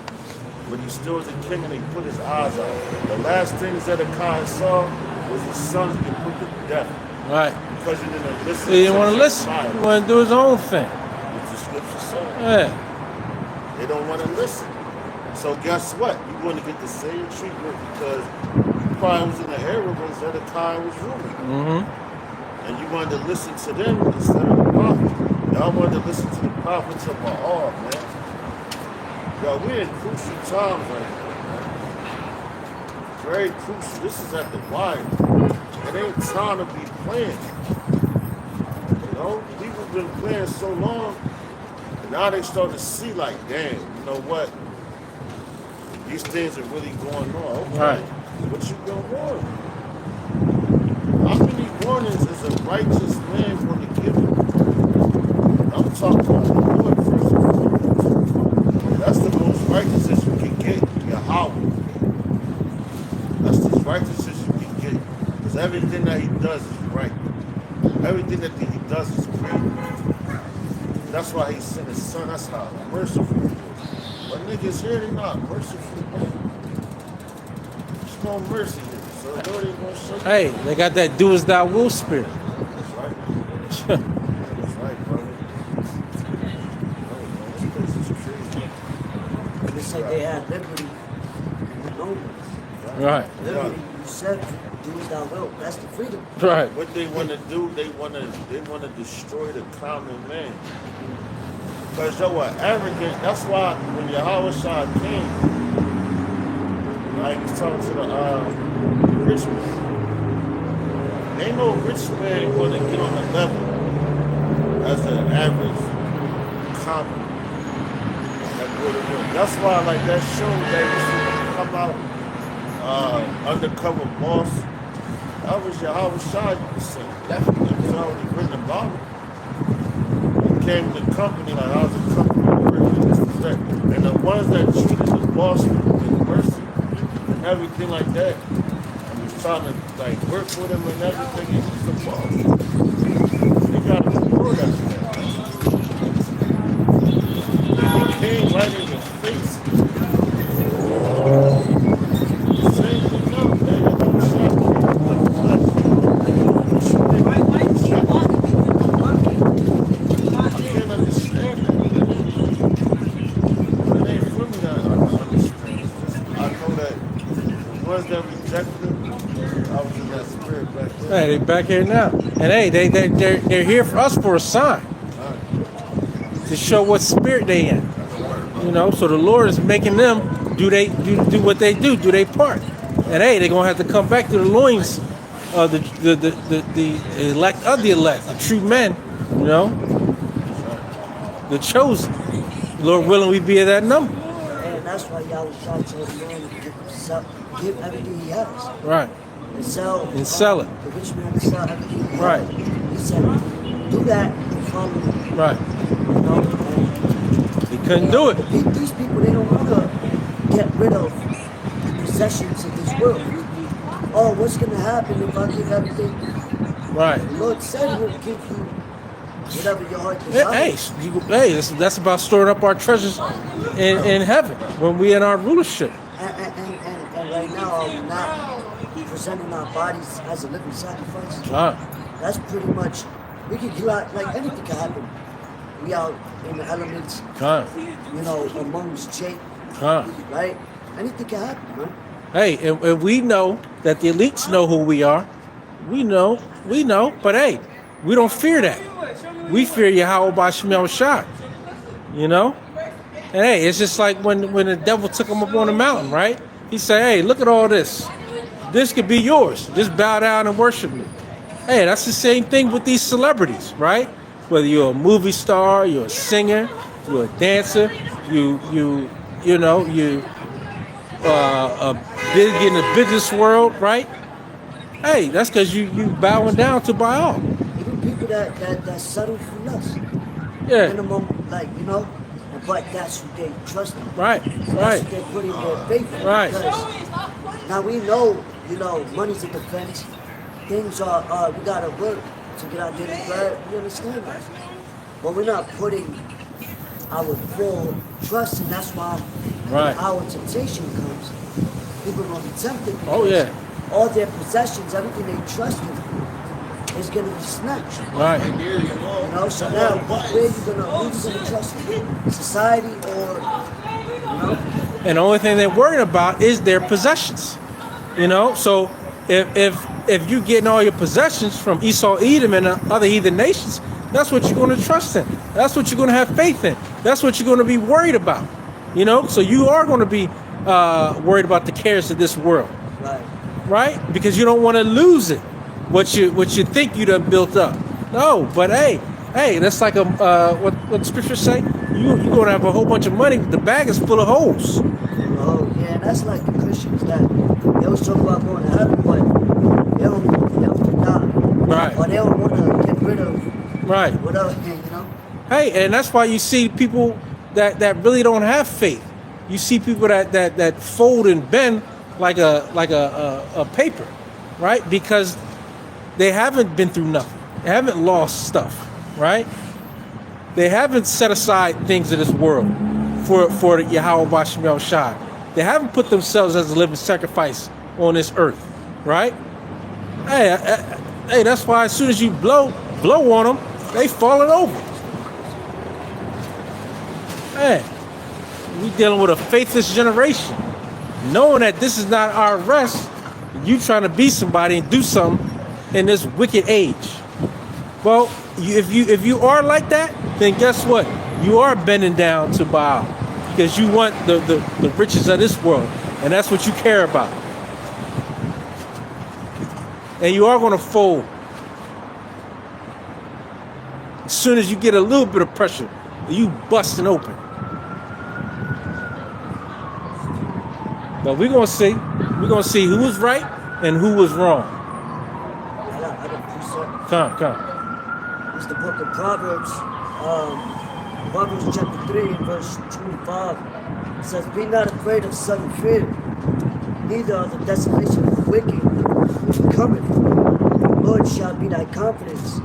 B: But he still was a king, and he put his eyes out. The last thing Zedekiah saw was his sons get put to death.
C: Right.
B: Because he didn't listen.
C: He didn't want to listen. He wanted to do his own thing.
B: Which the scripture said.
C: Yeah.
B: They don't want to listen. So guess what? You're going to get the same treatment because you probably was in the era when Zedekiah was ruling.
C: Mm-hmm.
B: And you wanted to listen to them instead of the prophet. Y'all wanted to listen to the prophets of Baal, man. Yo, we're in crucial times right now, man. Very crucial. This is at the wire. It ain't time to be playing. You know, people been playing so long, and now they start to see like, damn, you know what? These things are really going on. Okay.
C: Right.
B: What you gonna warn? How many warnings is a righteous man going to give you? I'm talking about the Lord first and foremost. That's the most righteous that you can get, Yahweh. That's the righteous that you can get. Because everything that he does is right. Everything that he does is great. That's why he sent his son. That's how merciful he is. But niggas here, they not merciful, man. There's no mercy here. So the Lord ain't gonna show you.
C: Hey, they got that do as thou will spirit.
B: That's right. That's right, brother. This place is crazy.
A: It's like they had liberty with no one.
C: Right.
A: Liberty, you said, do as thou wilt. That's the freedom.
C: Right.
B: What they want to do, they want to destroy the common man. Because they were arrogant. That's why when Yahweh Shah came, like he was talking to the rich man. Ain't no rich man going to get on the level as an average common. That's why, like that show that used to come out, Undercover Boss, that was Yahweh Shah, you could say. Definitely, it was already written about it. He came to the company, like I was a company worker, this and that. And the ones that treated the boss with mercy and everything like that, and was trying to like work with him and everything, he was the boss. They got to reward that man. He came right in your face. Same thing now, man. I can't understand that. It ain't for me to understand. I know that the ones that rejected him, I was in that spirit back then.
C: Hey, they back here now. And hey, they're here for us for a sign. To show what spirit they in. You know, so the Lord is making them do what they do their part. And hey, they're gonna have to come back to the loins of the elect of the elect, the true men, you know, the chosen. Lord willing, we be at that number.
A: And that's why Yahweh Shah told the man to give everything he has.
C: Right.
A: And sell.
C: And sell it.
A: The rich man to sell everything he
C: Right.
A: has. He said, do that and follow me.
C: Right.
A: You know? And
C: He couldn't do it.
A: these people, they don't want to get rid of the possessions of this world. Oh, what's going to happen if I give everything?
C: Right.
A: The Lord said he'll give you whatever your heart
C: Hey,
A: desires.
C: that's about storing up our treasures in heaven when we in our rulership.
A: And right now, we're not presenting our bodies as a living sacrifice.
C: Right.
A: That's pretty much, we can do like anything can happen. We out in the elements,
C: Right.
A: you know, amongst Jake,
C: Right.
A: right? Anything can happen, man.
C: Hey, and we know that the elites know who we are. We know, but hey, we don't fear that. We fear Yahweh Bashim Shai. You know? And hey, it's just like when the devil took him up on the mountain, right? He said, hey, look at all this. This could be yours. Just bow down and worship me. Hey, that's the same thing with these celebrities, right? Whether you're a movie star, you're a singer, you're a dancer, you big in the business world, right? Hey, that's because you bowing down to Baal.
A: Even people that settle for less.
C: Yeah.
A: Minimum, like, you know, but that's who they trust in.
C: Right,
A: That's
C: right,
A: who they're putting their faith in.
C: Right.
A: Because now we know, you know, money's a defense. Things are we gotta work to get our daily bread. We understand that. But we're not putting our full trust, and that's why
C: Right.
A: when our temptation comes, people will be tempted.
C: Oh,
A: because
C: yeah.
A: all their possessions, everything they trust in, is gonna be snatched.
C: right.
A: You know, so now who you gonna trust in? Society or, you know?
C: And the only thing they're worried about is their possessions. You know, so if you're getting all your possessions from Esau, Edom, and other heathen nations, that's what you're going to trust in. That's what you're going to have faith in. That's what you're going to be worried about. You know, so you are going to be worried about the cares of this world,
A: Right.
C: right? Because you don't want to lose it, what you think you done built up. No, but hey, that's like what scriptures say. You're going to have a whole bunch of money, but the bag is full of holes.
A: Oh, yeah, that's like the Christians that they always talk about going to heaven, but they don't die.
C: Right.
A: Or they don't want to get rid of
C: Right.
A: whatever thing, you know?
C: Hey, and that's why you see people that really don't have faith. You see people that fold and bend like a paper, right? Because they haven't been through nothing. They haven't lost stuff, right? They haven't set aside things of this world for Yahweh Bashim El Shai. They haven't put themselves as a living sacrifice on this earth, right? Hey, that's why as soon as you blow on them, they falling over. Hey, we dealing with a faithless generation, knowing that this is not our rest. You trying to be somebody and do something in this wicked age. Well, if you are like that, then guess what? You are bending down to Baal because you want the riches of this world, and that's what you care about. And you are going to fold as soon as you get a little bit of pressure. You busting open. But we're gonna see. We're gonna see who was right and who was wrong.
A: I got a precept.
C: Come.
A: It's the book of Proverbs. Proverbs chapter 3 and verse 25. It says, be not afraid of sudden fear, neither of the desolation of the wicked, which cometh. The Lord shall be thy confidence,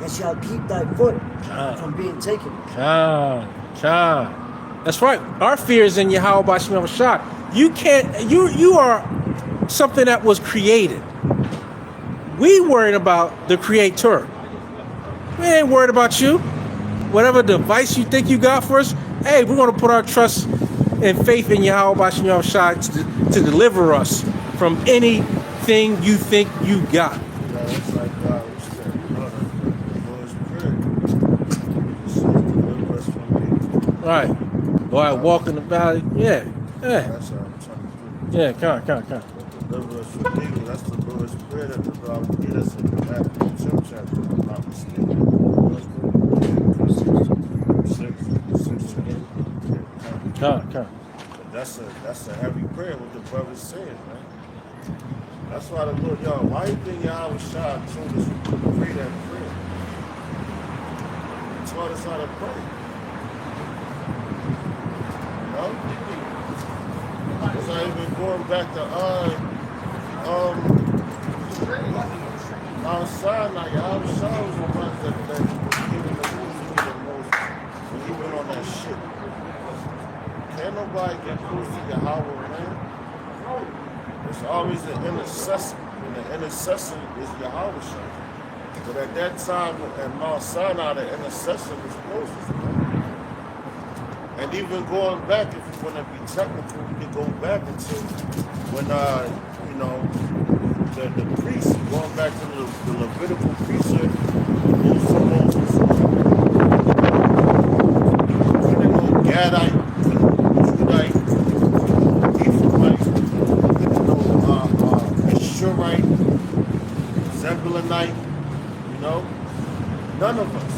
A: and shall keep thy foot from being taken.
C: Come. That's right. Our fear is in Yahweh Bashim Shah. You can't. You are something that was created. We worried about the Creator. We ain't worried about you. Whatever device you think you got for us, hey, we're going to put our trust and faith in Yahweh Bashim Shah to deliver us from anything you think you got.
B: Yeah, that's like God was saying, you know, the Lord's Prayer. Deliver us from evil.
C: Right. Boy, I walk in the valley. Yeah.
B: That's what I'm trying to do.
C: Yeah, come.
B: The deliver us from evil. That's the Lord's prayer that the Lord will get us in Matthew 10 chapter, if I'm not mistaken. 6 chapter.
C: Come.
B: That's a heavy prayer, what the brother's saying, man. That's why the Lord, y'all, why you think Yahweh Shah told us to pray that prayer? He taught us how to pray. You know? It's not even going back to Mount Sinai. Yahweh Shah was the one that was giving the Moses the most when he went on that shit. Can't nobody get close to Yahweh, man. There's always an intercessor, and the intercessor is Yahweh Shah. But at that time, at Mount Sinai, the intercessor was Moses, man. And even going back, if you want to be technical, we can go back until when, you know, the priests, going back to the Levitical priesthood, Moses, Gadite, Judite, Ephraimite, Ashurite, Zebulonite, you know, none of us.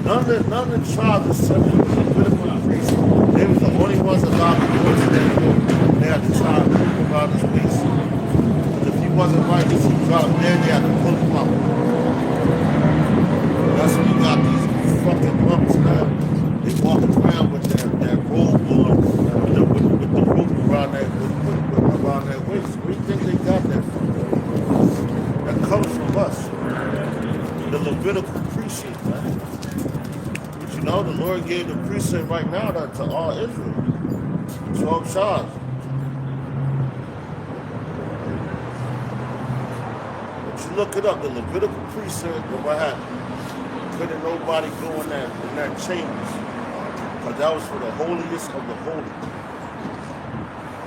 B: None of the tribes except for the Levitical priests, they were the only ones allowed to go to that court. They had to try to move around his waist. But if he wasn't righteous, he dropped there, they had to pull him out. That's when you got these fucking bumps now. They walk around with that robe on, with the rope around around their waist. Where do you think they got that from? That comes from us. The Levitical priesthood, man. But you know, the Lord gave the priesthood right now to all Israel. 12 tribes. But you look it up, the Levitical priesthood, and what happened? Couldn't nobody go in that chambers. Because that was for the holiest of the holy.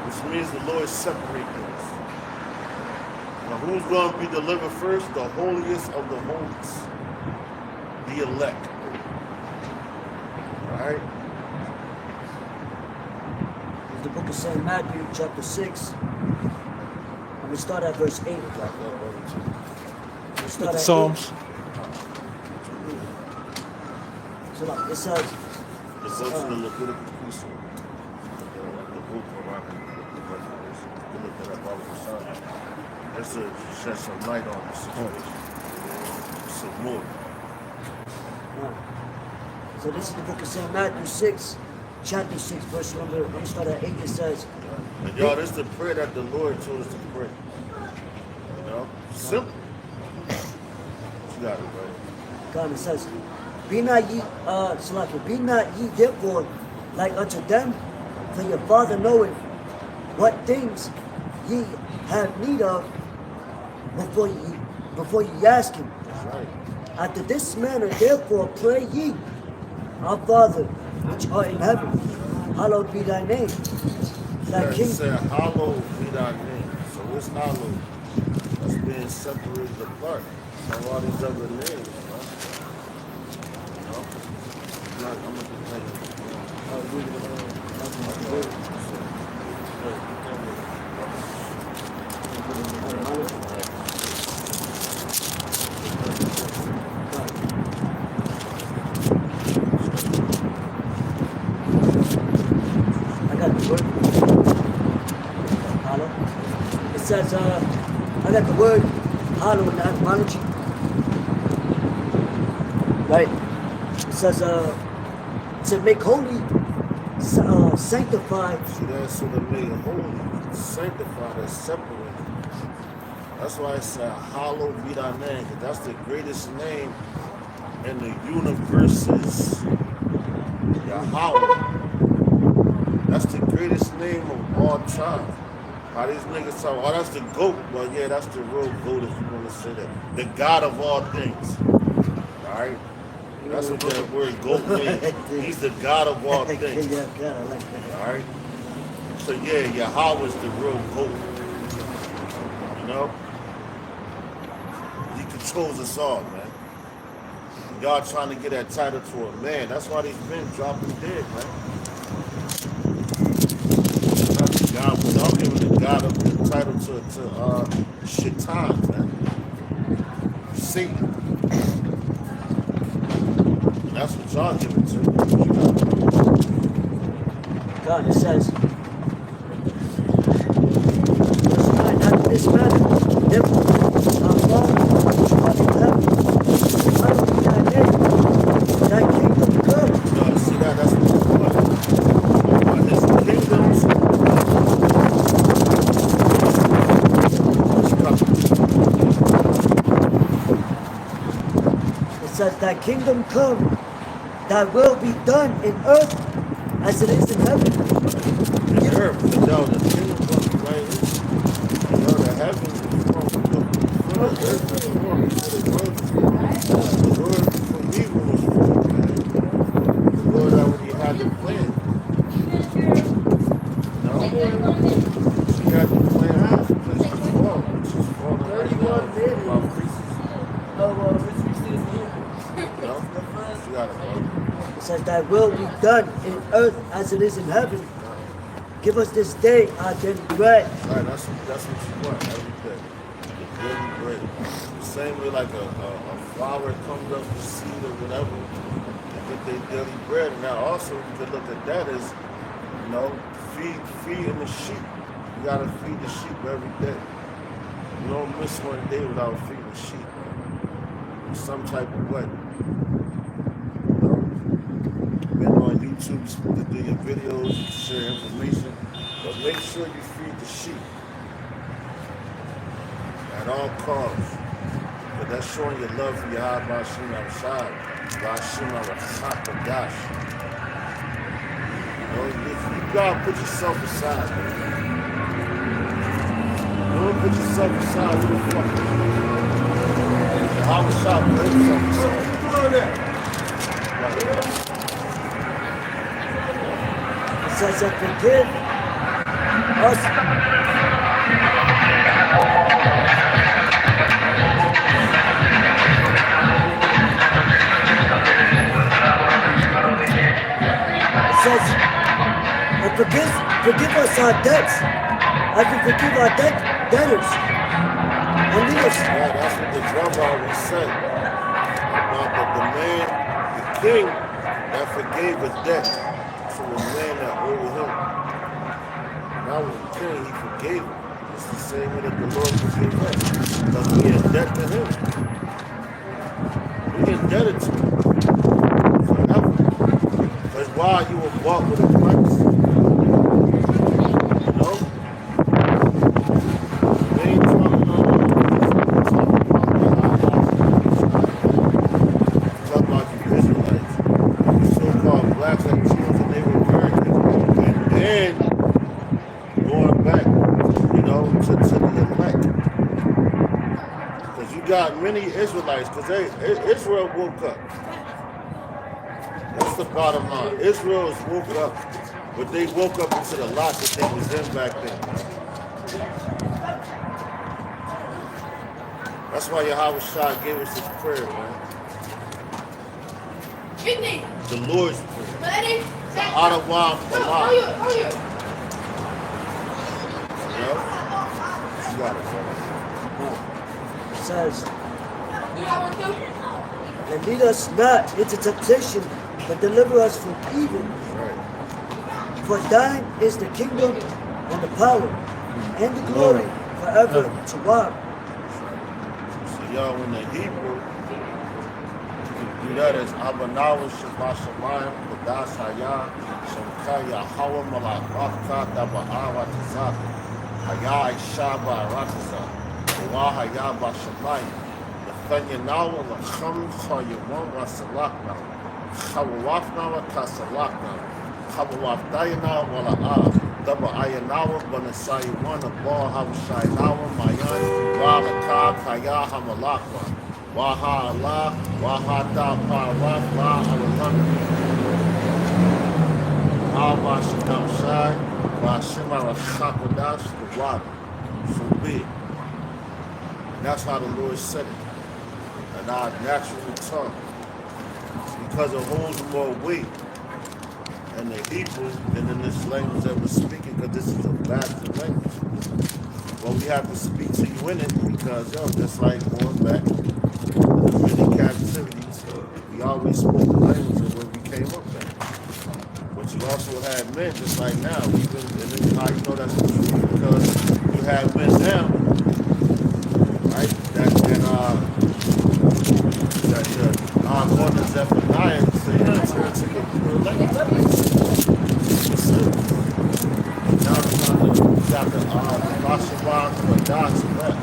B: Which means the Lord separated us. Now who's going to be delivered first? The holiest of the holies. The elect. Alright?
A: The book of St. Matthew, chapter 6. I'm going to start at verse 8.
B: Drop that over to you.
A: We'll start at
C: Psalms.
A: 8. So like, it says,
B: It's up to the Levitical priesthood. The book around the revelation. You look at that Bible Son. That's to shed some light on the situation. Some more.
A: so this is the book of St. Matthew 6, chapter 6, verse number, I'm going to start at 8. It says,
B: And y'all, this is the prayer that the Lord told us to pray. You know? Simple. You got it, bro.
A: God, it says, be not ye, Salaki, be not ye therefore like unto them, for your Father knoweth what things ye have need of before ye ask him.
B: That's right.
A: After this manner therefore pray ye, our Father which art in heaven, hallowed be thy name. Thy
B: That
A: kingdom.
B: said, hallowed be thy name. So it's hallowed. That's being separated apart from all these other names, man. You know? I'm gonna continue.
A: I got the word. Hollow. It says, I got the word hollow in the etymology. Right? It says, make holy, sanctified.
B: See, that's what it made holy, sanctified, and separated. That's why it said, hallowed be thy name, because that's the greatest name in the universe's Yahweh. That's the greatest name of all time. How these niggas talk, oh, that's the GOAT. Well, yeah, that's the real GOAT if you want to say that. The God of all things. All right? That's what the word GOAT means. He's the God of all things.
A: Yeah, God, I like that.
B: All right? So, yeah, Yahweh's the real GOAT. You know? He controls us all, man. God trying to get that title to a man. That's why these men dropping dead, man. Not the God without him, the God of the title to Shaitan, man. Satan. That's what y'all give it to.
A: God, it says, after this matter, therefore, our Father, which art in heaven, hallowed be thy name, thy kingdom come.
B: No, see that? That's what it's about. His kingdoms.
A: It says, thy kingdom come, thy will be done in earth as it is in heaven.
B: The earth, the kingdom comes right here. You know, the heavens is from the earth is formed before the world is formed. The Lord from evil was formed, man. The Lord already had the plan. You know? He had the plan for the place to fall, which is falling right now. About pieces. You know? You gotta know.
A: It says, thy will be done in earth as it is in heaven. Give us this day our daily bread.
B: Right, that's what you want every day. The daily bread. The same way like a flower comes up the seed or whatever, they get their daily bread. And now also you can look at that as, you know, feeding the sheep. You gotta feed the sheep every day. You don't miss one day without feeding the sheep, man. In some type of way. You know? Been on YouTube to do your videos, share information, but make sure you feed the sheep at all costs. But that's showing your love for your Bashim outside. Bashim Arachakadash. You know, you gotta put yourself aside, man. You don't put yourself aside, who the fuck? How was shot, put yourself aside.
A: It says that forgive us. It says, and forgive us our debts, as we forgive our debtors. And lead us.
B: Yeah, that's what the drum always said. About the man, the king that forgave a debt to a man that owed him. Now with the king, he forgave him. It's the same way that the Lord forgave us. Because we in debt to him. We indebted to him. Forever. Because why you were bought with a price. You know? They ain't talking about the Israelites, the so-called blacks and children, they were Americans, and then going back, you know, to the elect. Because you got many Israelites, because Israel woke up. That's the bottom line. Israel has woke up, but they woke up into the lot that they was in back then. That's why Yahweh Shah gave us this prayer, man. The Lord's Prayer. Adawam Allah. You know? You got it, bro.
A: It says, and lead us not into temptation, but deliver us from evil.
B: Right.
A: For thine is the kingdom and the power and the glory forever to God.
B: So y'all, when the Hebrew, you can do that as Abanawa Shabbat Shamayim, Kadas Haya, Shamkaya Hawa Malakaka Daba'awa Tizak, Haya Ishaba Ratiza, Wa Haya Bashamayim, the Thanyanawa, the Kham Khayawan Wasalakna, Khawafna wa Kasalakna, Khawafdayana Wala'a. Daba Ayanawa, Banasayawan, Abba Habshainawa, Mayan, Wahaka, Kaya Hamalakwa, Waha Allah, Waha Da Parawaf, La Alalam, Alba Shadam Shai, Washima Rashakodash, the water. So be it. That's how the Lord said it. And our natural tongue. Because it holds more weight in the Hebrew than in this language that we're speaking, because this is a bastard language. Well, we have to speak to you in it because, yo, just like going back to the many captivities, we always spoke the language of where we came up at. But you also had men, just like now, even, and then how you know that's the truth, because you have men now, right, that going to Zephaniah and say, turn to your language. Now we got the Bashaban Quadash left.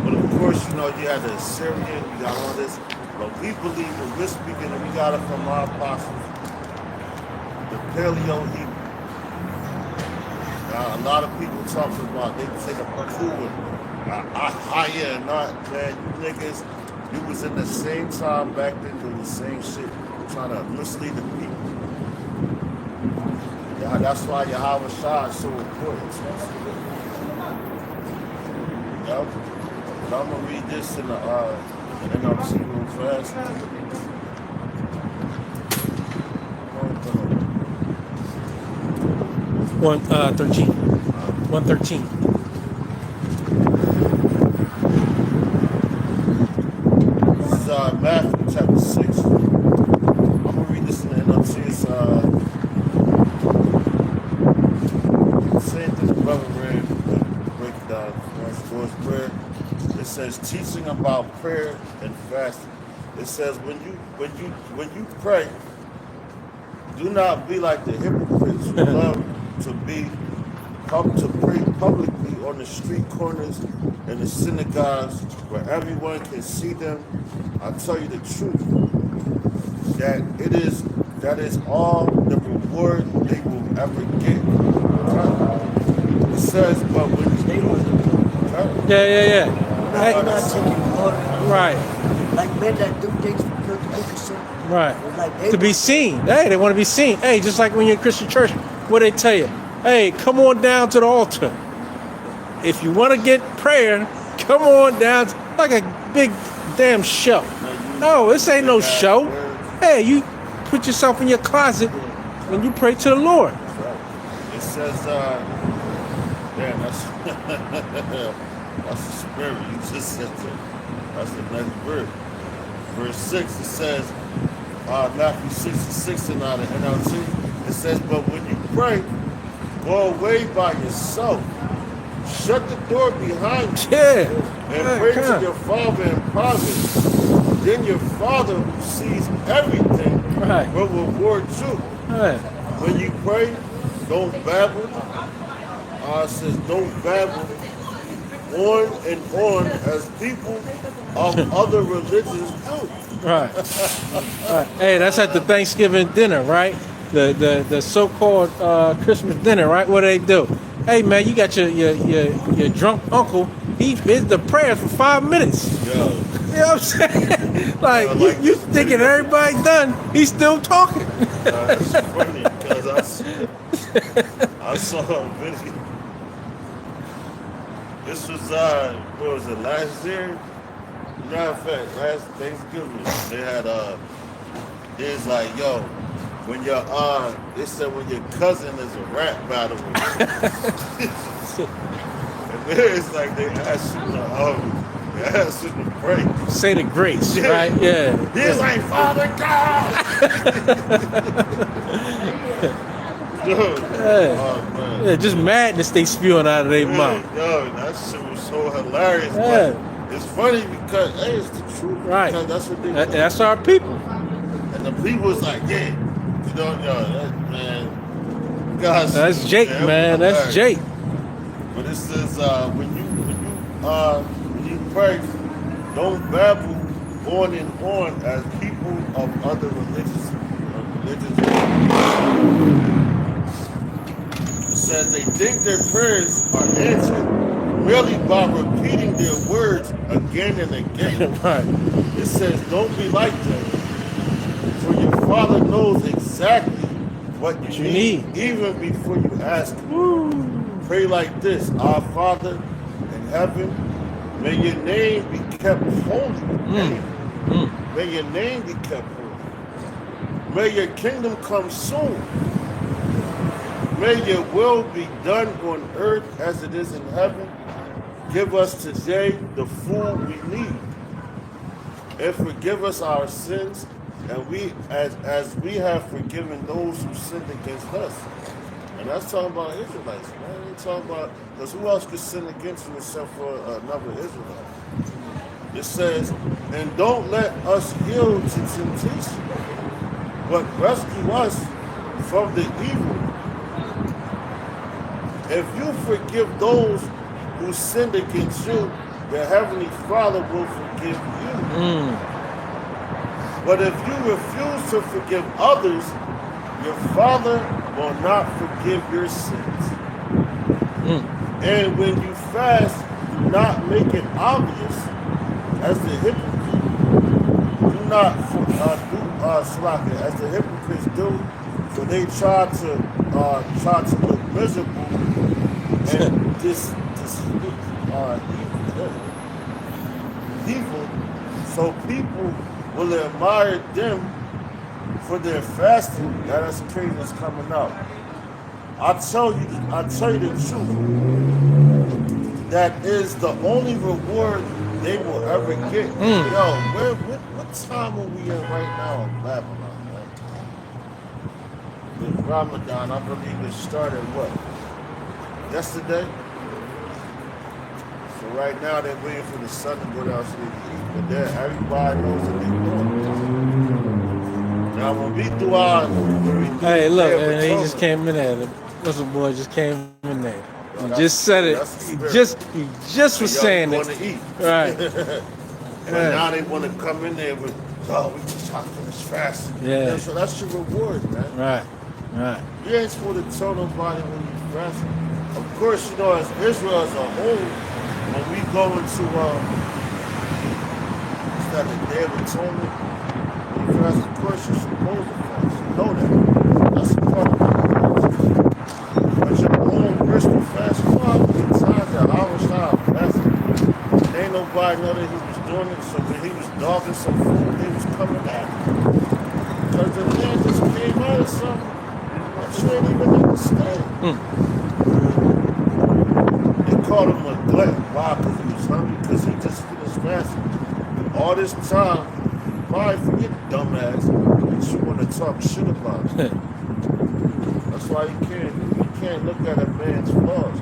B: But of course, you know, you had the Assyrian, you got all this. But we believe when we're speaking, and we got it from our apostles, the Paleo Hebrew. Now, a lot of people talking about, they say the Pakuah, Ahaya, and not, man, you niggas, you was in the same time back then doing the same shit, trying to mislead the people. Yeah, that's why Yahweh Shah is so important. Yep. But I'm gonna read this in the NLT real fast.
C: 113. 113.
B: This is Matthew chapter 6. I'm gonna read this in the NLT. It's same thing the brother read, but break it down. Towards prayer. It says teaching about prayer and fasting. It says when you pray, do not be like the hypocrites who love to pray publicly on the street corners and the synagogues where everyone can see them. I tell you the truth, that is all the reward they will ever get. It says, but when they
C: Yeah.
A: Not taking order.
C: Right.
A: Like men that do things for purpose.
C: Right.
A: Like they
C: To be seen. Hey, they want to be seen. Hey, just like when you're in Christian church, what they tell you? Hey, come on down to the altar. If you want to get prayer, come on down. Like a big damn show. No, this ain't no show. Hey, you put yourself in your closet and you pray to the Lord.
B: It says, damn, that's that's the spirit. You just said that. That's the next verse. Verse 6, it says, Matthew 6:6 in the NLT. It says, but when you pray, go away by yourself. Shut the door behind you.
C: Yeah.
B: And pray to your Father in private. Then your Father who sees everything
C: Right.
B: will reward you.
C: Right.
B: When you pray, don't babble. It says don't babble on and on as people of other religions do.
C: Right. Right. Hey, that's at the Thanksgiving dinner, right? The so-called Christmas dinner, right? What do they do? Hey man, you got your drunk uncle. He did the prayers for 5 minutes.
B: Yo,
C: You know what I'm saying? Like,
B: like
C: you
B: this
C: thinking
B: video.
C: everybody's done? He's still talking.
B: that's funny because I saw a video. This was what was it, last year? Matter of fact, last Thanksgiving, they had it's like, yo, when your they said when your cousin is a rap battle with you. And then it's like they asked you to pray.
C: Say the grace,
B: Yeah.
C: right? Yeah.
B: He's like, Father God. Dude, oh man.
C: Yeah, just madness they spewing out of their mouth.
B: Yo, that shit was so hilarious.
C: Yeah.
B: But it's funny because hey, it's the truth.
C: Right.
B: Because that's what they do.
C: That's our people.
B: And the people was like, yeah, you know, that man. Gosh,
C: That's Jake, man. That's Jake.
B: But it says when you pray, don't babble on and on as people of other religions. It says they think their prayers are answered merely by repeating their words again and again.
C: Right.
B: It says, don't be like them, for your Father knows exactly what you need, even before you ask Him. Pray like this: Our Father in heaven, may your name be kept holy. May your name be kept holy. May your kingdom come soon. May your will be done on earth as it is in heaven. Give us today the food we need. And forgive us our sins, and we as we have forgiven those who sinned against us. And that's talking about Israelites, man. They talking about, because who else could sin against you except for another Israelite? It says, and don't let us yield to temptation, but rescue us from the evil. If you forgive those who sinned against you, the Heavenly Father will forgive you. But if you refuse to forgive others, your Father will not forgive your sins. And when you fast, do not make it obvious as the hypocrites do not as the hypocrites do, for they try to look miserable and evil, so people will admire them for their fasting. That is crazy that's coming out. I'll tell you the truth. That is the only reward they will ever get. Yo, what time are we in right now in Babylon, man? With Ramadan, I believe it started what? Yesterday? So right now they're waiting for the sun to go down so they can eat. But then everybody knows what they're doing. Now when we do our
C: Hey, look, and he just came in there. The Muslim boy just came in there. He just said it. He just was saying it.
B: Want to eat.
C: Right.
B: But now they want to come in there with, oh, we just have to finish fast.
C: Yeah.
B: So that's your reward, man.
C: Right.
B: You ain't supposed to tell nobody when you fasting. Of course, you know, as Israel as a whole, when we go into it's not the Day of Atonement, when you fast, of course you're supposed to fast. You know that. That's a part of it. But your own personal fast, you know how many times that I was fasting? Ain't nobody know that he was doing it, so when he was dogging some food, he was coming at him. Because the man just came out of something. She didn't even understand. They called him a glutton. Why? Because he was hungry. Because he just finished fasting. All this time, probably forget dumbass that you want to talk shit about. That's why you can't look at a man's flaws.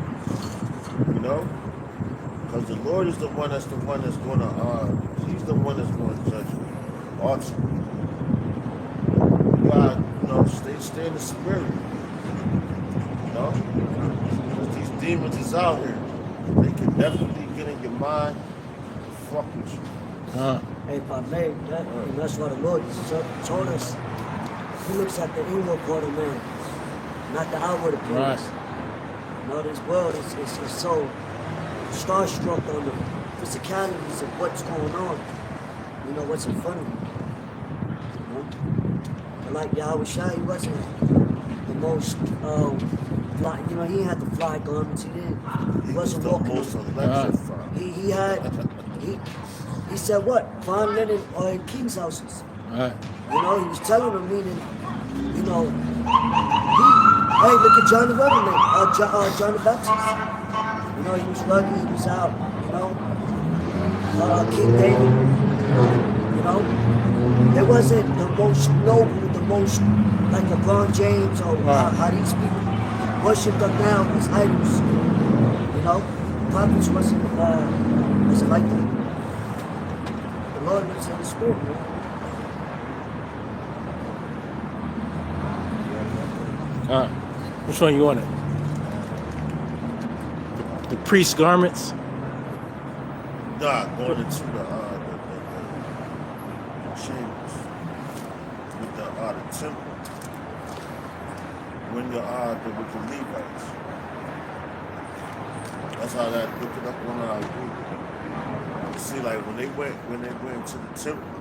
B: You know? Because the Lord is the one that's going to, he's the one that's going to judge you. Ultimately. You gotta, stay in the spirit. You know? Because these demons is out here. They can definitely get in your mind and fuck with you.
A: Hey, if I may, that's what the Lord told us. He looks at the inward part of man, not the outward appearance.
C: Right.
A: You know, this world is so starstruck on the physicalities of what's going on. You know, what's in front of you. You know? But like Yahweh Shai, he wasn't the most fly, he had the fly garments, he didn't. He wasn't
B: the
A: walking.
B: most electrified.
A: He said what? Fine linen or in king's houses.
C: Right.
A: You know, he was telling them, meaning, hey, look at John the Revelator, John the Baptist. You know, he was rugged, he was out, King David, It wasn't the most noble, the most, like LeBron James or how these people worship them now as idols. Prophets wasn't like that. The Lord lives in the spirit, man.
C: All right. Which one you want it? The priest's garments?
B: Nah, going into the chambers with the temple. When with the Levites. That's how that look it up on our Google. See, like when they went into the temple,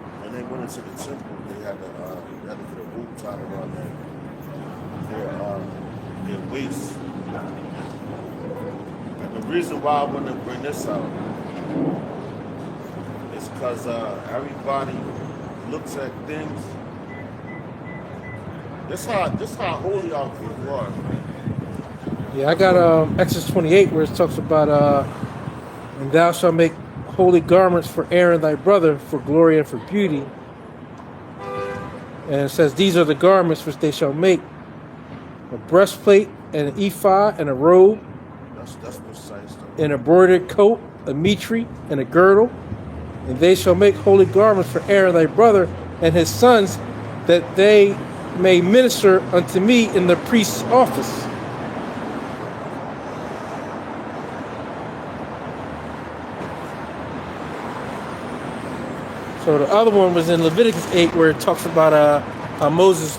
B: they had to get a rope tied around their waist. And the reason why I want to bring this out is because everybody looks at things. This how holy our people are, man.
C: Yeah, I got Exodus 28 where it talks about and thou shalt make holy garments for Aaron thy brother for glory and for beauty. And it says, these are the garments which they shall make: a breastplate and an ephod and a robe,
B: That's precise.
C: an embroidered coat, a mitre, and a girdle. And they shall make holy garments for Aaron thy brother and his sons, that they may minister unto me in the priest's office. So the other one was in Leviticus 8 where it talks about how Moses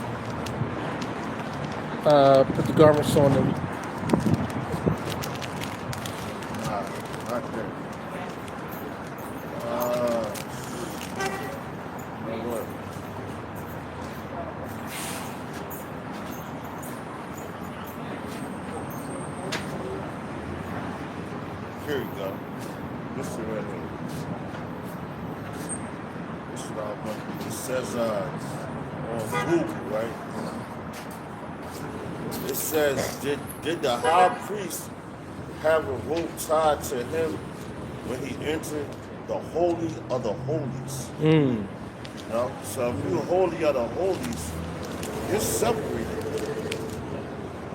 C: put the garments on them.
B: Nah, not there. You know what? Here you go. This is right here. This is what I want. It says on Google, right? It says, did the high priest have a rope tied to him when he entered the Holy of the Holies?
C: Mm.
B: You know? So if you're Holy of the Holies, you're separated.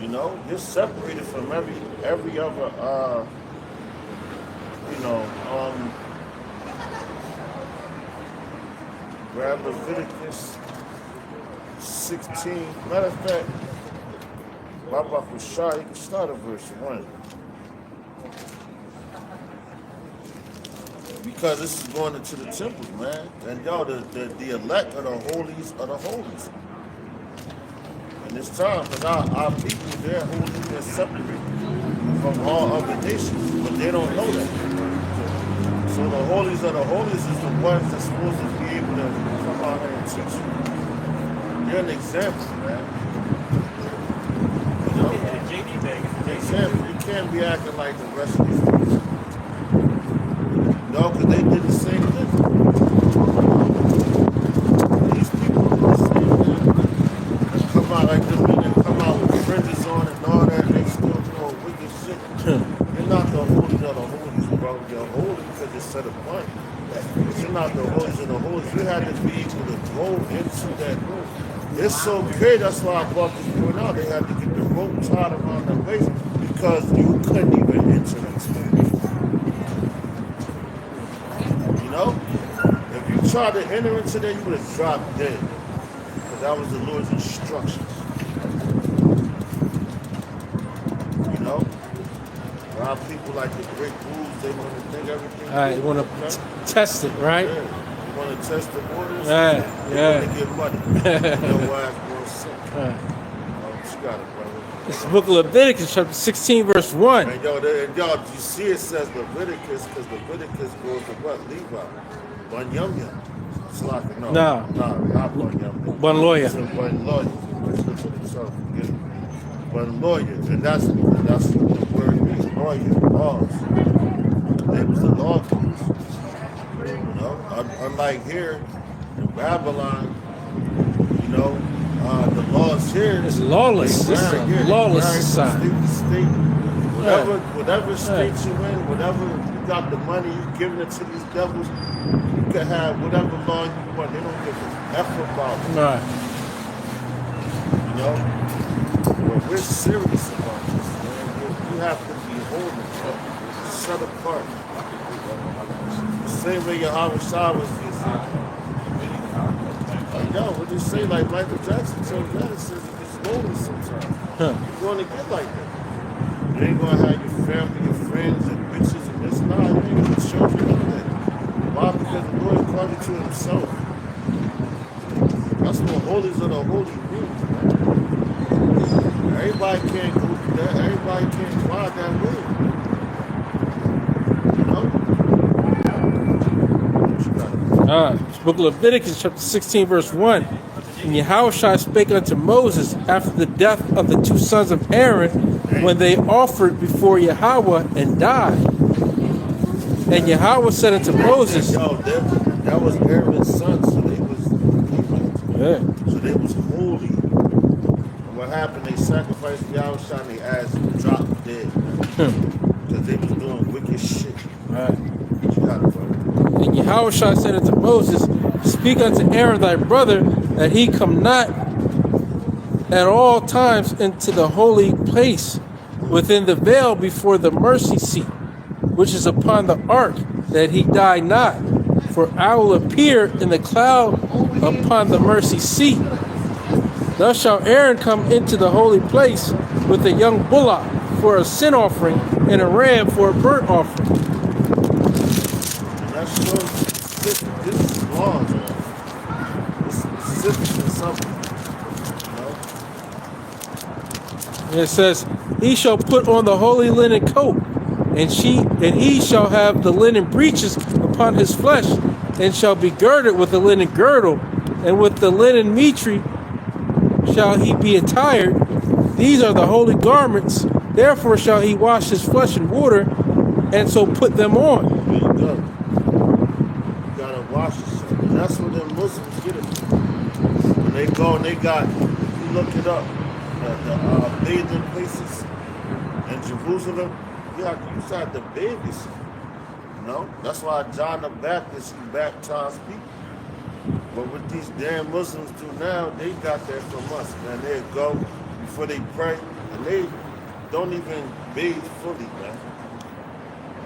B: You know? You're separated from every other grab Leviticus 16. Matter of fact, Baba Kushai, you can start at verse 1. Because this is going into the temple, man. And y'all, the elect are the holies of the holies. And it's time, because our people, they're holy, they're separated from all other nations, but they don't know that. So the holies of the holies is the ones that's supposed to be able to come out here and teach you. They're an example, man. You know? An example. You can't be acting like the rest of these people. No, because they did the same thing. These people do the same thing. They come out like them, and they come out with fringes on and all that, and they still doing wicked shit. You're not the holies of the holies, bro. You're holy because you're set apart. But you're not the holies of the holies. You had to be able to go into that room. It's so great, that's why I brought this point out. They had to get the rope tied around their waist because you couldn't even enter that space. You know? If you tried to enter into there, you would have dropped dead. Because that was the Lord's instructions. You know? A lot of people like to break rules, they want to think everything.
C: All right, you want to test it, right?
B: Yeah. You want to test the waters?
C: Yeah,
B: You
C: yeah.
B: want to get money. Your wife wants something.
C: All right.
B: You got it, brother.
C: It's the book of Leviticus, chapter 16, verse 1.
B: And y'all, you see it says Leviticus because Leviticus goes to what? Levi. Bunyamya. It's like, no, not Bunyamya.
C: Bun lawyer.
B: It's a Bun lawyer. It's the book itself. Bun lawyer. And that's what the word means. Lawyer. Laws. They was the law keepers. You know? Unlike here in Babylon, you know, the laws here.
C: It's lawless. This is a lawless society.
B: State. Whatever state you in, whatever you got the money, you giving it to these devils, you can have whatever law you want. They don't give a F about it.
C: Right.
B: You know? But we're serious about this, man. You have to be holy, set apart. The same way Yahweh Shah was just yo, what they say, like Michael Jackson told God, it says it's lonely sometimes. You're going to get like that. You ain't going to have your family, your friends, and bitches, and this. Nah, you ain't going to show me none of that. Why? Because the Lord called you to himself. That's what holies of the holy means, man. Everybody can't go through that. Everybody can't fly that way. You know? What you got?
C: It's the book of Leviticus, chapter 16, verse 1. And Yahushua spake unto Moses after the death of the two sons of Aaron, when they offered before Yahweh and died. And Yahweh said unto Moses,
B: Yo, that was Aaron's son, so they was
C: yeah.
B: So they was holy. And what happened, they sacrificed Yahusha and they ass dropped dead. Because they was doing wicked shit.
C: Right.
B: You got it, brother.
C: And Yahushua said unto Moses, Speak unto Aaron thy brother, that he come not at all times into the holy place within the veil before the mercy seat, which is upon the ark, that he die not. For I will appear in the cloud upon the mercy seat. Thus shall Aaron come into the holy place with a young bullock for a sin offering and a ram for a burnt offering.
B: And that shows this is law, man. It's specific to something. You know?
C: And it says, He shall put on the holy linen coat, and he shall have the linen breeches upon his flesh, and shall be girded with the linen girdle, and with the linen mitre shall he be attired. These are the holy garments. Therefore shall he wash his flesh in water, and so put them on.
B: There you go. You gotta wash yourself. And that's what the Muslims get it from. When they go and they got, if you look it up, the bathing places in Jerusalem, you used to have the babies. You know? That's why John the Baptist, he baptized people. But what these damn Muslims do now, they got that from us, man. They go before they pray, and they don't even bathe fully, man.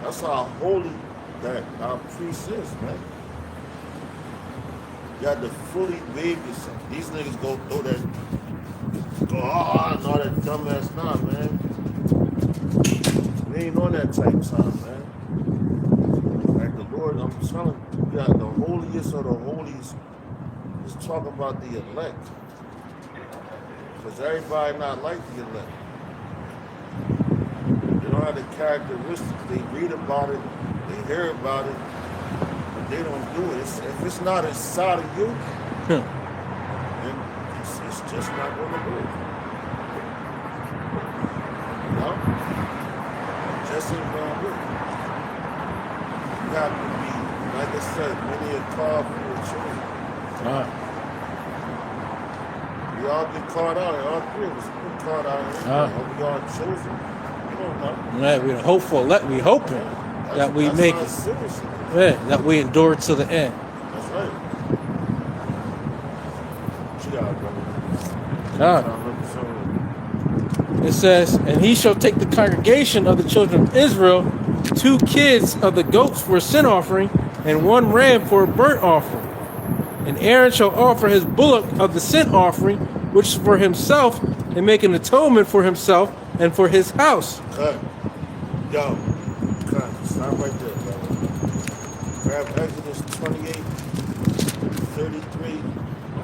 B: That's how holy that our priest is, man. You got to fully bathe yourself. These niggas go throw that, and all that dumbass, nah, man. We ain't on that type of time, man. Like the Lord, I'm telling you, you got the holiest of the holies. Just talking about the elect. Because everybody not like the elect. They don't have the characteristics. They read about it, they hear about it, but they don't do it. If it's not inside of you, then it's just not going to work. You know? It just ain't going to work. You have to be, like I said, many are called for your children. We all get caught out, all three of us get caught out. Are we all chosen? We don't know.
C: Right, we're hopeful. We hoping that we make it.
B: Serious.
C: Yeah, that we endure to the end.
B: That's right. What you got, brother?
C: It says, And he shall take the congregation of the children of Israel 2 kids of the goats for a sin offering, and 1 ram for a burnt offering. And Aaron shall offer his bullock of the sin offering, which is for himself, and make an atonement for himself and for his house.
B: Cut. Yo. Cut. Stop right there, brother. Grab Exodus 28, 33 to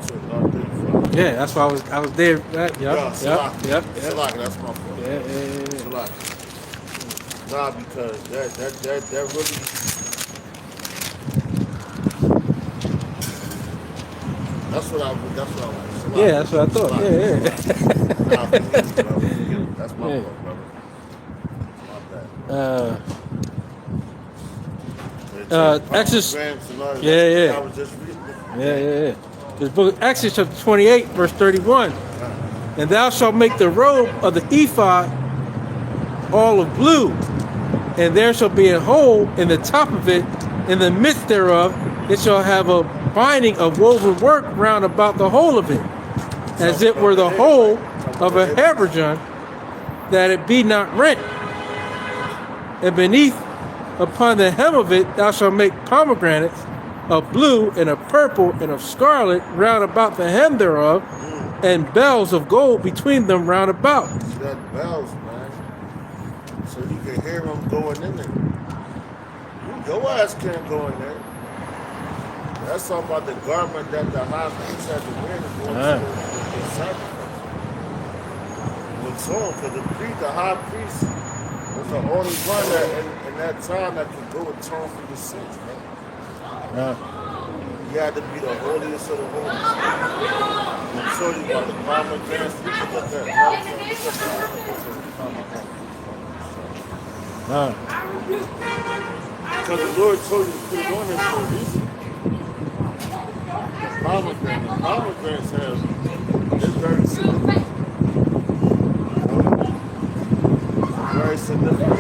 B: 35.
C: Yeah, that's why I was there. Right? Yep, yep.
B: Salak, that's my fault.
C: Yeah.
B: Salak. Nah, because that really. That's what I want.
C: Yeah, that's what I thought. Yeah.
B: Nah, forgive me, brother. That's my fault, brother. My bad.
C: Exodus.
B: Yeah. I was just reading it.
C: Yeah. This book of Exodus chapter 28, verse 31. And thou shalt make the robe of the ephod all of blue, and there shall be a hole in the top of it, in the midst thereof it shall have a binding of woven work round about the whole of it, as it were the whole of a habergeon, that it be not rent. And beneath upon the hem of it thou shalt make pomegranates of blue and of purple and of scarlet round about the hem thereof, and bells of gold between them round about.
B: You got bells, man. So you can hear them going in there. Your ass can't go in there. That's all about the garment that the high priest had to wear to go into the sacrifice. What's on? Because the high priest was the only one that in that time that could go atone for the sins, man. He had to be the holiest of the holies. I'm told you about the pomegranates. Look at that. Because the Lord told you to put it on there for a reason. Pomegranates have, it's very significant. significant.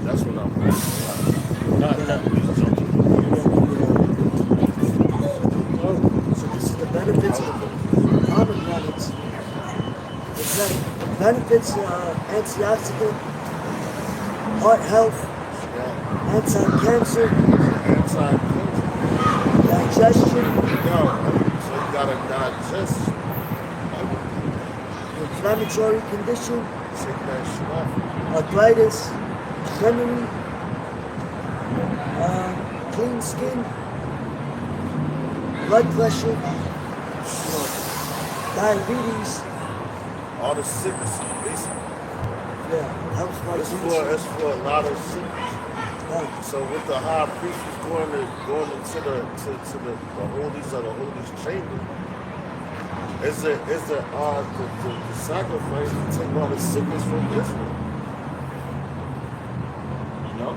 B: That's what I'm
A: So this is the benefits of pomegranates. It's like benefits, antioxidant, heart health, anti-cancer, digestion,
B: So you gotta digest
A: inflammatory condition,
B: take that shit off.
A: arthritis, memory, clean skin, blood pressure, diabetes.
B: All the sickness, basically.
A: Yeah, helps my
B: It's for a lot of sickness. So with the high priest was going into the holies of the holies chamber, is the sacrifice to take all the sickness from Israel. You know?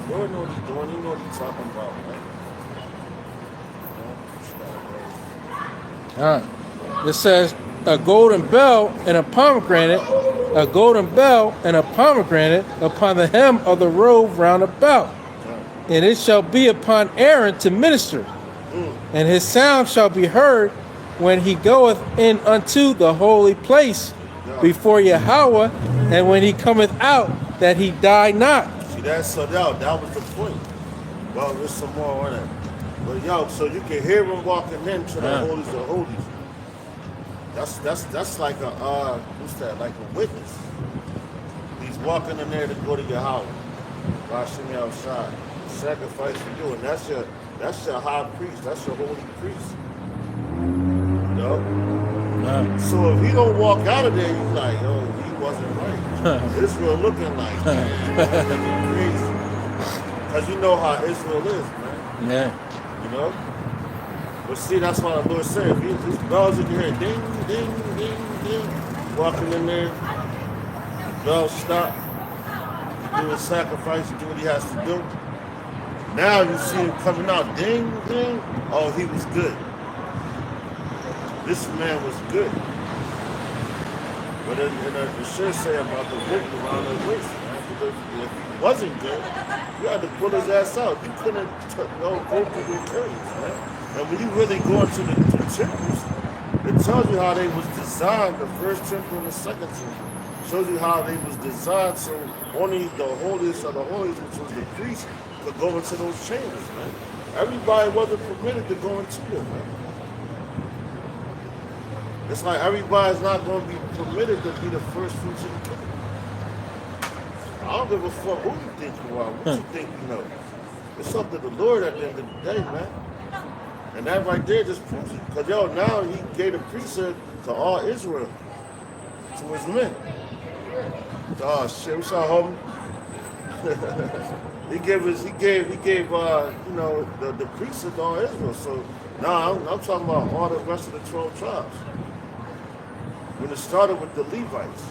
B: Lord know what he's doing, he know what he's talking about, man.
C: It says a golden bell and a pomegranate, a golden bell and a pomegranate upon the hem of the robe round about. And it shall be upon Aaron to minister. And his sound shall be heard when he goeth in unto the holy place before Yahweh, and when he cometh out, that he die not.
B: See, that was the point. Well, there's some more on it. But yo, so you can hear him walking into the holies of holies. That's like a what's that? Like a witness. He's walking in there to go to Yahweh. Washing me outside. Sacrifice for you. And that's your high priest. That's your holy priest. You know? So if he don't walk out of there, he's like, oh, he wasn't right. Israel looking like crazy. Because you know how Israel is, man.
C: Yeah.
B: You know? But see, that's why the Lord said, if these bells in your head, ding, ding, ding, ding, walking in there, bells stop, do a sacrifice, do what he has to do. Now you see him coming out, ding, ding, oh, he was good. This man was good. But it should say about the whip around his waist, man, because if he wasn't good, you had to pull his ass out. You couldn't go through the curtains, man. And when you really go into the temples, it tells you how they was designed, the first temple and the second temple. It shows you how they was designed so only the holiest of the holies, which was the priest, could go into those chambers, man. Everybody wasn't permitted to go into it, man. It's like everybody's not going to be permitted to be the first fruits of the kingdom. I don't give a fuck who you think you are, what you think you know. It's up to the Lord at the end of the day, man. And that right there just proves it. Because, yo, now he gave the priesthood to all Israel, to his men. Oh, shit, what's up, homie? he gave the priesthood to all Israel. So now I'm talking about all the rest of the 12 tribes. When it started with the Levites,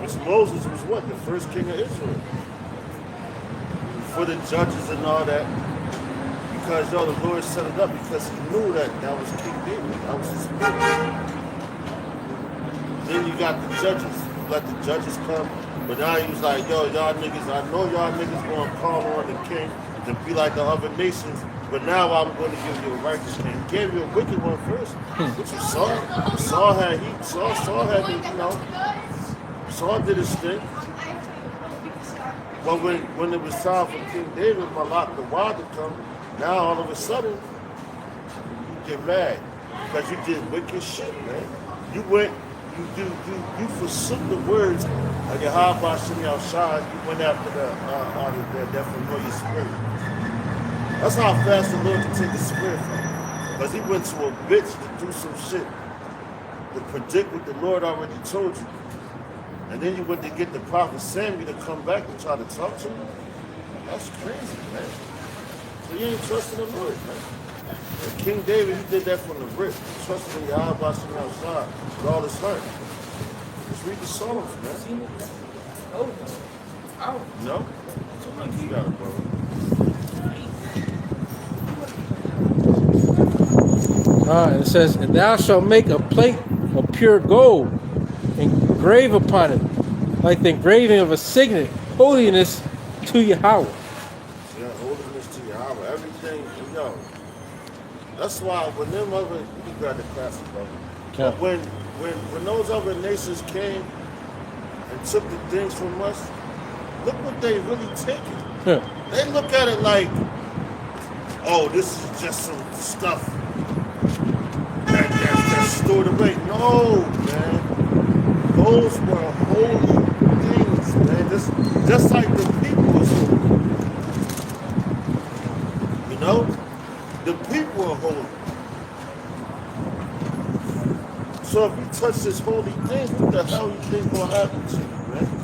B: which Moses was what? The first king of Israel. For the judges and all that. Because, yo, the Lord set it up because he knew that was King David. That was his spirit. Then you got the judges. You let the judges come. But now he was like, yo, y'all niggas, I know y'all niggas going to call on the king to be like the other nations. But now I'm going to give you a righteous king. He gave you a wicked one first. But you saw. Saul had Saul did his thing. But when it was time for King David, Malak the Wild to come, now all of a sudden, you get mad because you did wicked shit, man. You forsook the words of Yahweh Shem Yahshua. You went after that familiar spirit. That's how fast the Lord can take the spirit from you. Because he went to a bitch to do some shit to predict what the Lord already told you. And then you went to get the prophet Samuel to come back and try to talk to you. That's crazy, man. So you ain't trusting the Lord, man. And King David, he did that from the rip. He trusted in Yahweh Shem Yahshua with all his heart. Just read the Psalms, man. No? You got it, brother.
C: And it says, and thou shalt make a plate of pure gold, engrave upon it, like the engraving of a signet, holiness to Yahweh.
B: Yeah, holiness to Yahweh. Everything, you know. That's why when them other, you got the classic, brother.
C: Yeah.
B: But when those other nations came and took the things from us, look what they really taking.
C: Yeah.
B: They look at it like, oh, this is just some stuff that's stored away. No, man. Those were holy things, man. Just like the people was holy. You know? The people are holy. So if you touch this holy thing, what the hell you think will happen to you, man?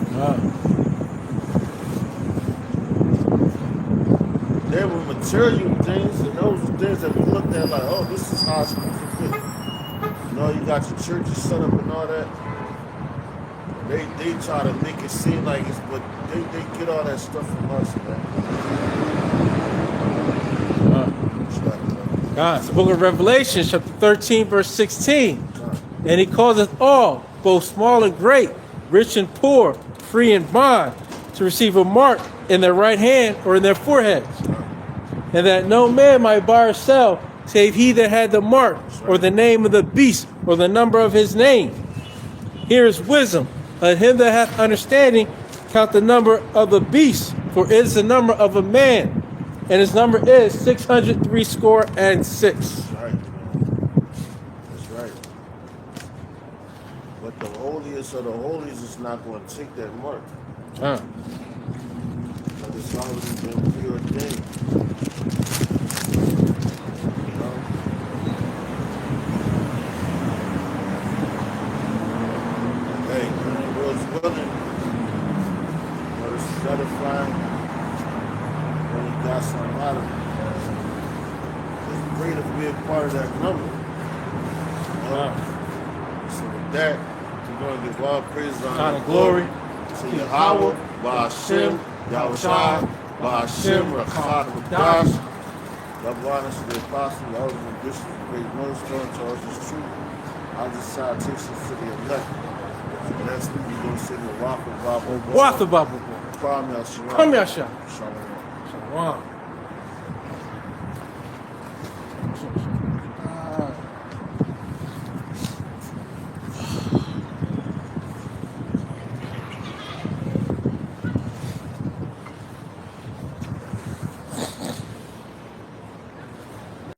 B: There were material things, and those were things that we looked at like, oh, this is how it's supposed to be. You know, you got your churches set up and all that. They try to make it seem like it's, but they get all that stuff from us, man.
C: God, it's the book of Revelation, chapter 13, verse 16. And he causeth all, both small and great, rich and poor, free and bond, to receive a mark in their right hand or in their foreheads. And that no man might buy or sell, save he that had the mark, or the name of the beast, or the number of his name. Here is wisdom. Let him that hath understanding count the number of the beast, for it is the number of a man, and his number is 666.
B: That's right, man. That's right. But the holiest of the holies is not going to take that mark. But it's always been preordained. You know? Hey, when it was willing, but it's satisfying when he got something out of it. It's great to be a part of that number. You know? So with that, we're going to give all praise, honor, and glory to Yahweh, Ba'ashem, Yahushua, Ba'ashem, Rachad, Radash. Double honors to the apostle, the elders and bishops, the great millstone, Charles is true. I'll just salutations to the elect. So next week we're going to sing the Wafa Bible.
C: Wafa Bible.
B: Kwame Yashua.
C: Come here, Shalom.
B: Shalom.
C: Shalom.